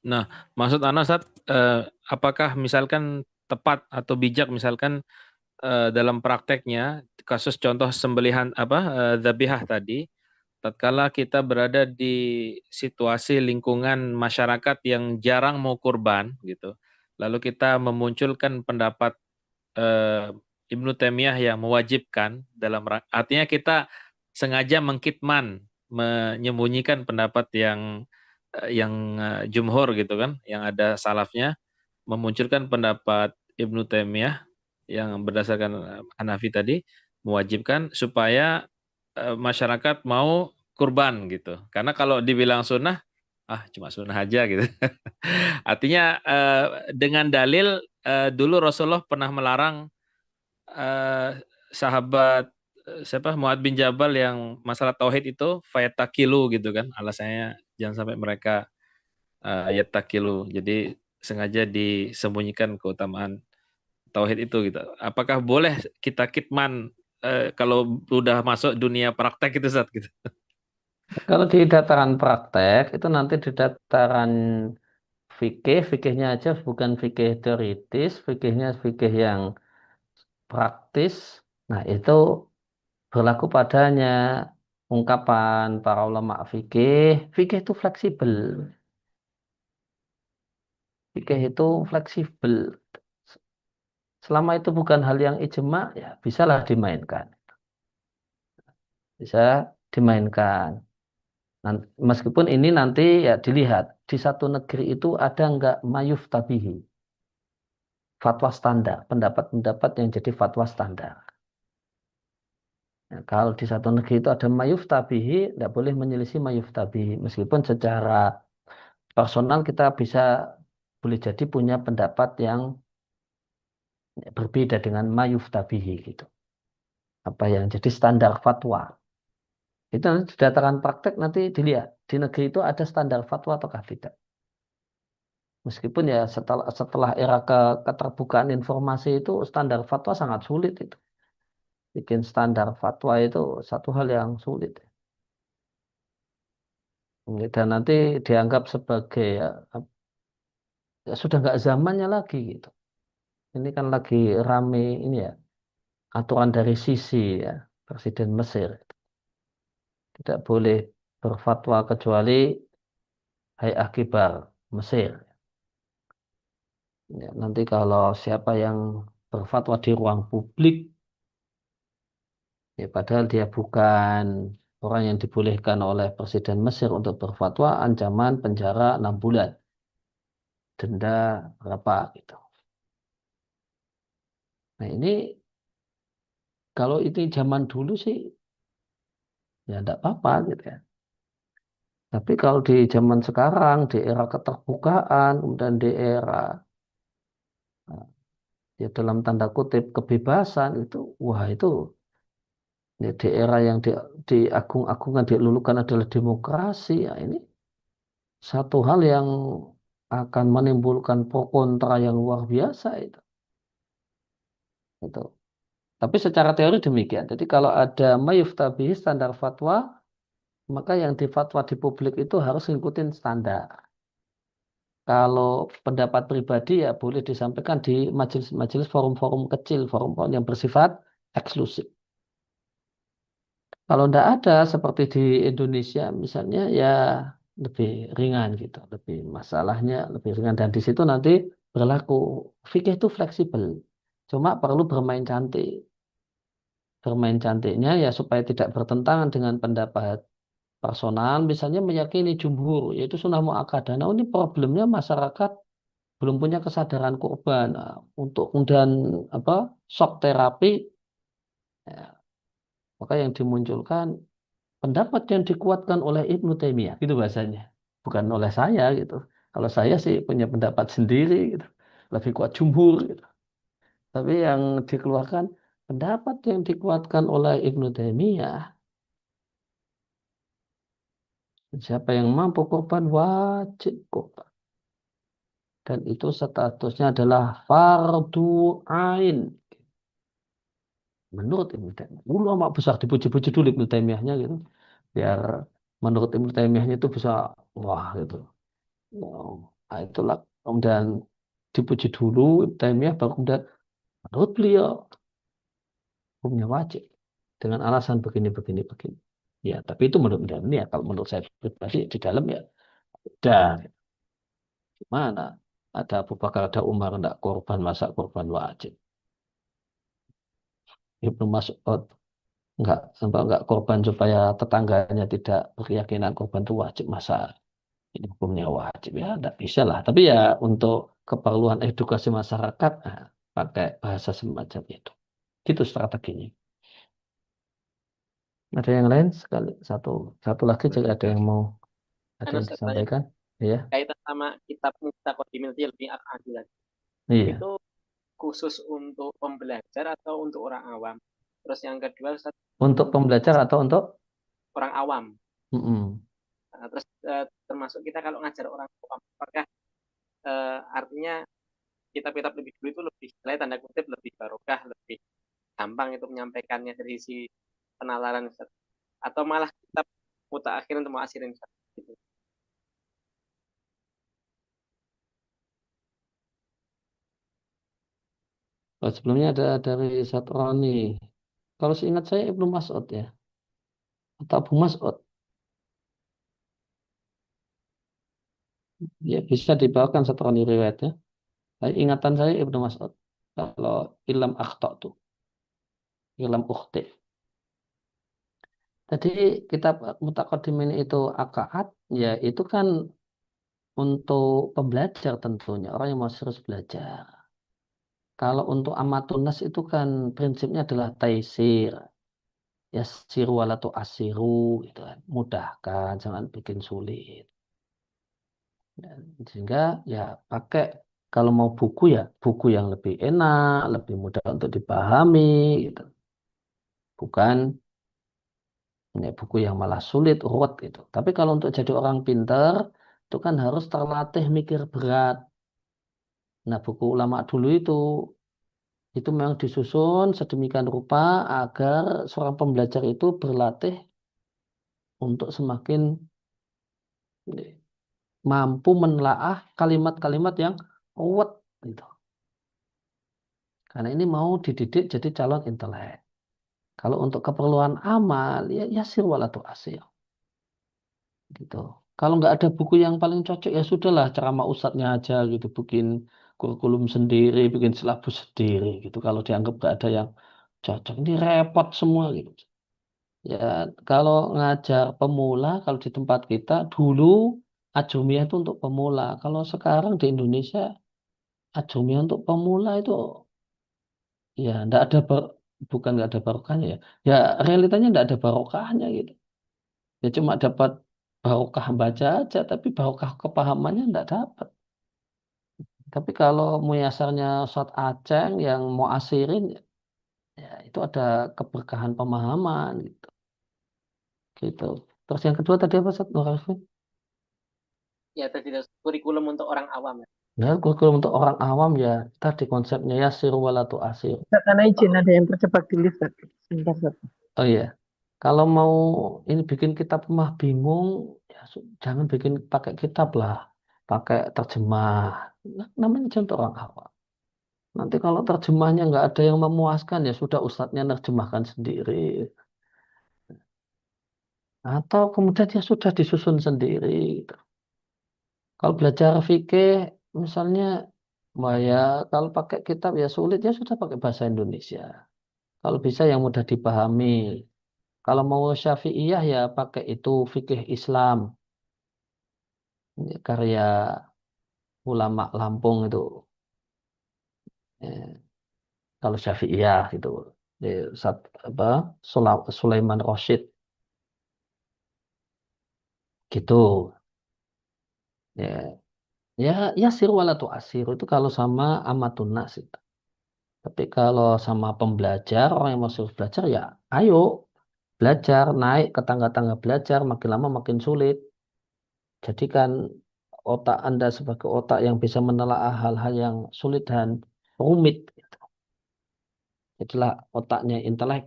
Nah, maksud Anda Ustaz, apakah misalkan tepat atau bijak misalkan dalam prakteknya kasus contoh sembelihan dzabihah tadi, tatkala kita berada di situasi lingkungan masyarakat yang jarang mau kurban gitu, lalu kita memunculkan pendapat Ibnu Taimiyah yang mewajibkan artinya kita sengaja mengkitman, menyembunyikan pendapat yang jumhur gitu kan, yang ada salafnya, memunculkan pendapat Ibnu Taimiyah yang berdasarkan Hanafi tadi, mewajibkan supaya masyarakat mau kurban gitu. Karena kalau dibilang sunnah, cuma sunnah aja gitu. Artinya dengan dalil dulu Rasulullah pernah melarang sahabat siapa Muad bin Jabal yang masalah tauhid itu fayatakilu gitu kan. Alasannya jangan sampai mereka yatakilu. Jadi sengaja disembunyikan keutamaan tauhid itu gitu. Apakah boleh kita kitman kalau udah masuk dunia praktek itu saat gitu? Kalau di dataran praktek itu nanti di dataran fikihnya aja bukan fikih teoritis, fikihnya fikih yang praktis. Nah, itu berlaku padanya ungkapan para ulama fikih. Fikih itu fleksibel. Fikih itu fleksibel. Selama itu bukan hal yang ijma, ya bisalah dimainkan. Bisa dimainkan. Meskipun ini nanti ya dilihat di satu negeri itu ada nggak mayuf tabihi, fatwa standar, pendapat-pendapat yang jadi fatwa standar. Ya, kalau di satu negeri itu ada mayuf tabihi, tidak boleh menyelisih mayuf tabihi. Meskipun secara personal kita bisa boleh jadi punya pendapat yang berbeda dengan mayuf tabihi gitu. Apa yang jadi standar fatwa. Itu nanti di dataran praktek nanti dilihat di negeri itu ada standar fatwa ataukah tidak. Meskipun ya setelah era keterbukaan informasi itu standar fatwa sangat sulit itu. Bikin standar fatwa itu satu hal yang sulit. Dan nanti dianggap sebagai ya sudah nggak zamannya lagi gitu. Ini kan lagi rame ini ya aturan dari Sisi ya Presiden Mesir tidak boleh berfatwa kecuali Hay'ah Kibar Mesir. Ya, nanti kalau siapa yang berfatwa di ruang publik Ya, padahal dia bukan orang yang dibolehkan oleh Presiden Mesir untuk berfatwa, ancaman penjara 6 bulan, denda berapa gitu. Nah ini kalau ini zaman dulu sih ya enggak apa-apa gitu ya. Tapi kalau di zaman sekarang, di era keterbukaan, kemudian di era ya dalam tanda kutip kebebasan itu, wah itu ya, di era yang diagung-agungkan, dilulukan adalah demokrasi, ya ini satu hal yang akan menimbulkan pro kontra yang luar biasa itu. Itu. Tapi secara teori demikian. Jadi kalau ada mayuftabihi standar fatwa, maka yang difatwa di publik itu harus ngikutin standar. Kalau pendapat pribadi ya boleh disampaikan di majelis-majelis forum-forum kecil, forum-forum yang bersifat eksklusif. Kalau tidak ada seperti di Indonesia misalnya ya lebih ringan gitu, lebih masalahnya lebih ringan dan di situ nanti berlaku fikih itu fleksibel. Cuma perlu bermain cantik. Bermain cantiknya ya supaya tidak bertentangan dengan pendapat personal, misalnya meyakini jumhur yaitu sunnah muakkadah. Nah, ini problemnya masyarakat belum punya kesadaran korban. Nah, untuk kemudian apa shock terapi ya, maka yang dimunculkan pendapat yang dikuatkan oleh Ibnu Taimiyah gitu bahasanya, bukan oleh saya gitu. Kalau saya sih punya pendapat sendiri gitu, lebih kuat jumhur gitu. Tapi yang dikeluarkan pendapat yang dikuatkan oleh Ibnu Taimiyah, siapa yang mampu korban wajib korban, dan itu statusnya adalah fardu ain menurut Ibnu Taimiyah. Ulama besar dipuji-puji dulu Ibnu Taimiyahnya gitu, biar menurut Ibnu Taimiyahnya itu bisa wah gitu. Nah, itulah kemudian dipuji dulu Ibnu Taimiyah baru kemudian menurut beliau hukumnya wajib dengan alasan begini begini begini. Ya, tapi itu menurut ini ya. Kalau menurut saya pribadi di dalam ya udah gimana? Ada Abu Bakar, ada Umar, enggak korban masa korban wajib. Ibnu Mas'ud enggak korban supaya tetangganya tidak berkeyakinan korban itu wajib masa ini hukumnya wajib ya enggak bisa lah. Tapi ya untuk keperluan edukasi masyarakat nah, pakai bahasa semacam itu. Gitu strateginya. Ada yang lain sekali satu lagi jika ada yang mau ada Karena yang saya tanya disampaikan ya kaitan sama kitab Mustaqimil Ilmi Al-Adilan. iya Itu khusus untuk pembelajar atau untuk orang awam? Terus yang kedua Ustaz, untuk pembelajar atau untuk orang awam. mm-mm. Nah, terus termasuk kita kalau ngajar orang awam, apakah artinya kitab-kitab lebih dulu itu lebih tanda kutip lebih barokah, lebih gampang itu menyampaikannya dari sisi penalaran Ustaz? Atau malah kitab mutaakhirin atau muasirin Ustaz? Gitu. Oh, sebelumnya ada dari Satroni. Kalau seingat saya Ibnu Mas'ud ya atau Abu Mas'ud ya bisa dibawakan Satroni riwayatnya. Tapi ingatan saya Ibnu Mas'ud. Kalau ilam akhta tuh, ilam ukhti. Tadi kitab Mutaqaddimin itu akaat, ya itu kan untuk pembelajar tentunya, orang yang mau serius belajar. Kalau untuk amatun nas itu kan prinsipnya adalah taisir, ya siru walatu asiru, gitu kan. Mudahkan, jangan bikin sulit. Dan sehingga ya pakai kalau mau buku ya buku yang lebih enak, lebih mudah untuk dipahami, gitu. Bukan ya, buku yang malah sulit, ruwet gitu. Tapi kalau untuk jadi orang pinter, itu kan harus terlatih mikir berat. Nah, buku ulama dulu itu memang disusun sedemikian rupa agar seorang pembelajar itu berlatih untuk semakin mampu menelaah kalimat-kalimat yang ruwet gitu. Karena ini mau dididik jadi calon intelek. Kalau untuk keperluan amal, ya yasir walatu asir. Gitu. Kalau nggak ada buku yang paling cocok ya sudahlah ceramah ustadznya aja gitu, bikin kurikulum sendiri, bikin silabus sendiri gitu. Kalau dianggap nggak ada yang cocok, ini repot semua gitu. Ya, kalau ngajar pemula, kalau di tempat kita dulu Ajurumiyah itu untuk pemula. Kalau sekarang di Indonesia Ajurumiyah untuk pemula itu ya enggak ada bukan nggak ada barokahnya ya. Ya realitanya enggak ada barokahnya gitu. Ya cuma dapat barokah baca aja, tapi barokah kepahamannya enggak dapat. Tapi kalau muyasarnya Ustadz Aceng yang mau asirin, ya itu ada keberkahan pemahaman gitu. Gitu. Terus yang kedua tadi apa Ustadz Nur Arifin? Ya, tadi kurikulum untuk orang awam. Nah, kurikulum untuk orang awam ya tadi konsepnya ya sir walatu asir. Ustaz, karena izin ada yang terjebak di lift, Ustaz. Sebentar, Ustaz. Oh iya, kalau mau ini bikin kitab mah bingung, ya jangan bikin pakai kitab lah, pakai terjemah. Nah, namanya contoh orang awam. Nanti kalau terjemahnya nggak ada yang memuaskan ya sudah ustadznya nerjemahkan sendiri. Atau kemudian ya sudah disusun sendiri. Kalau belajar fikih misalnya, wah ya kalau pakai kitab ya sulit ya sudah pakai bahasa Indonesia. Kalau bisa yang mudah dipahami. Kalau mau Syafi'iyah ya pakai itu fikih Islam. Ini karya ulama Lampung itu. Eh, kalau Syafi'iyah itu. Apa, Sulaiman Rosyid gitu. Ya, ya, ya sir wala asir itu kalau sama amatun nas itu. Tapi kalau sama pembelajar, orang yang mau suruh belajar ya ayo belajar, naik ke tangga-tangga belajar, makin lama makin sulit. Jadikan otak Anda sebagai otak yang bisa menelaah hal-hal yang sulit dan rumit. Itulah otaknya intelek.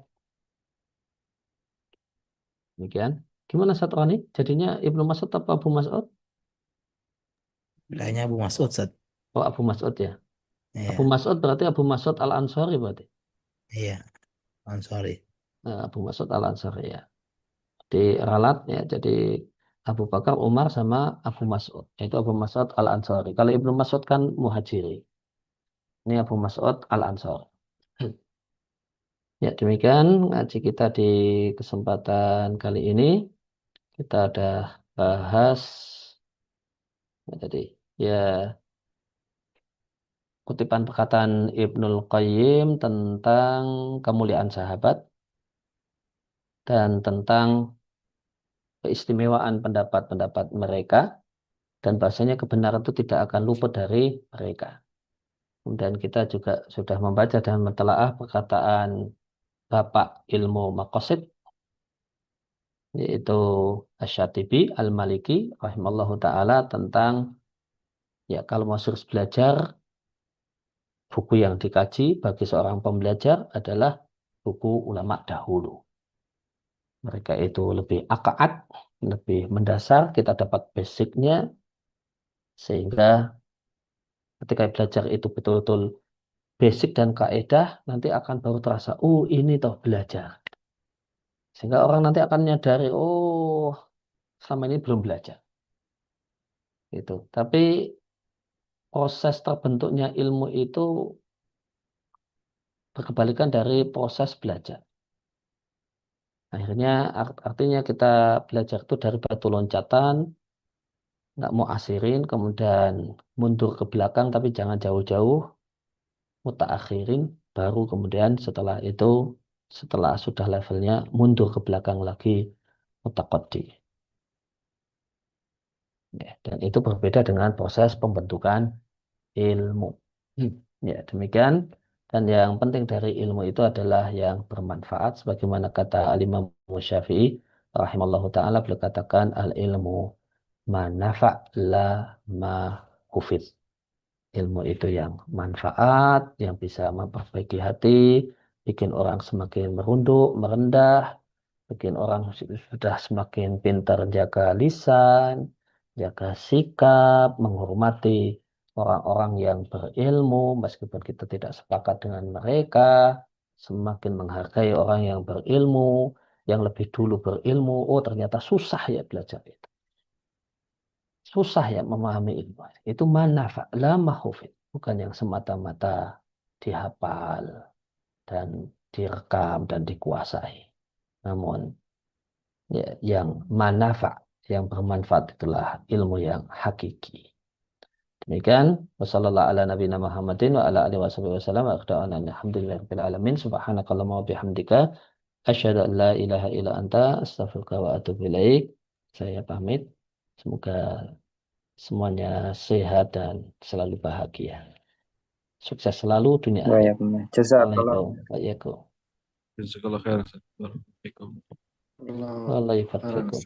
Demikian. Gimana satu Rani? Jadinya Ibnu Mas'ud apa Abu Mas'ud? Kayaknya Abu Mas'ud, Ustaz. Oh Abu Mas'ud ya. Abu Iya, Mas'ud berarti Abu Mas'ud Al-Ansari berarti. iya. Sorry. Abu Mas'ud Al-Ansari ya. Di ralat ya. Jadi Abu Bakar, Umar sama Abu Mas'ud. Yaitu Abu Mas'ud Al-Ansari. Kalau Ibnu Mas'ud kan muhajiri. Ini Abu Mas'ud Al-Ansari. Ya demikian ngaji kita di kesempatan kali ini. Kita ada bahas ya, tadi ya kutipan perkataan Ibnul Qayyim tentang kemuliaan sahabat dan tentang keistimewaan pendapat-pendapat mereka dan bahasanya kebenaran itu tidak akan luput dari mereka. Kemudian kita juga sudah membaca dan mentelaah perkataan Bapak Ilmu Maqasid yaitu Asy-Syatibi Al-Maliki rahimallahu taala tentang ya kalau mau serius belajar buku yang dikaji bagi seorang pembelajar adalah buku ulama dahulu. Mereka itu lebih akaat, lebih mendasar, kita dapat basicnya, sehingga ketika belajar itu betul-betul basic dan kaidah, nanti akan baru terasa, oh ini toh belajar. Sehingga orang nanti akan menyadari, oh selama ini belum belajar. Gitu. Tapi proses terbentuknya ilmu itu berkebalikan dari proses belajar. Akhirnya artinya kita belajar itu dari batu loncatan, nggak mau asirin, kemudian mundur ke belakang, tapi jangan jauh-jauh, mutaakhirin, baru kemudian setelah itu, setelah sudah levelnya, mundur ke belakang lagi, mutaqaddim. Ya, dan itu berbeda dengan proses pembentukan ilmu. Ya, demikian. Dan yang penting dari ilmu itu adalah yang bermanfaat, sebagaimana kata Al-Imam Syafi'i, rahimallahu ta'ala, beliau katakan, al-ilmu manafa' la ma hufid. Ilmu itu yang manfaat, yang bisa memperbaiki hati, bikin orang semakin merunduk, merendah, bikin orang sudah semakin pintar jaga lisan, jaga sikap, menghormati orang-orang yang berilmu, meskipun kita tidak sepakat dengan mereka, semakin menghargai orang yang berilmu, yang lebih dulu berilmu, oh ternyata susah ya belajar itu. Susah ya memahami ilmu. Itu manfaat, la mahufid. Bukan yang semata-mata dihafal dan direkam dan dikuasai. Namun ya, yang manafa, yang bermanfaat itulah ilmu yang hakiki. Demikian wassallallahu ala nabiyina Muhammadin wa ala alihi wasallam wa aqda'ana alhamdulillahirabbil alamin subhanakallahumma wa bihamdika asyhadu an la ilaha illa anta astaghfiruka wa atubu ilaik. Saya pamit. Semoga semuanya sehat dan selalu bahagia. Sukses selalu dunia akhirat. Baik, jazakallah. Waalaikumsalam. Jazakallah khairan. Assalamualaikum. Allah Wallahi khairan. fadlakum.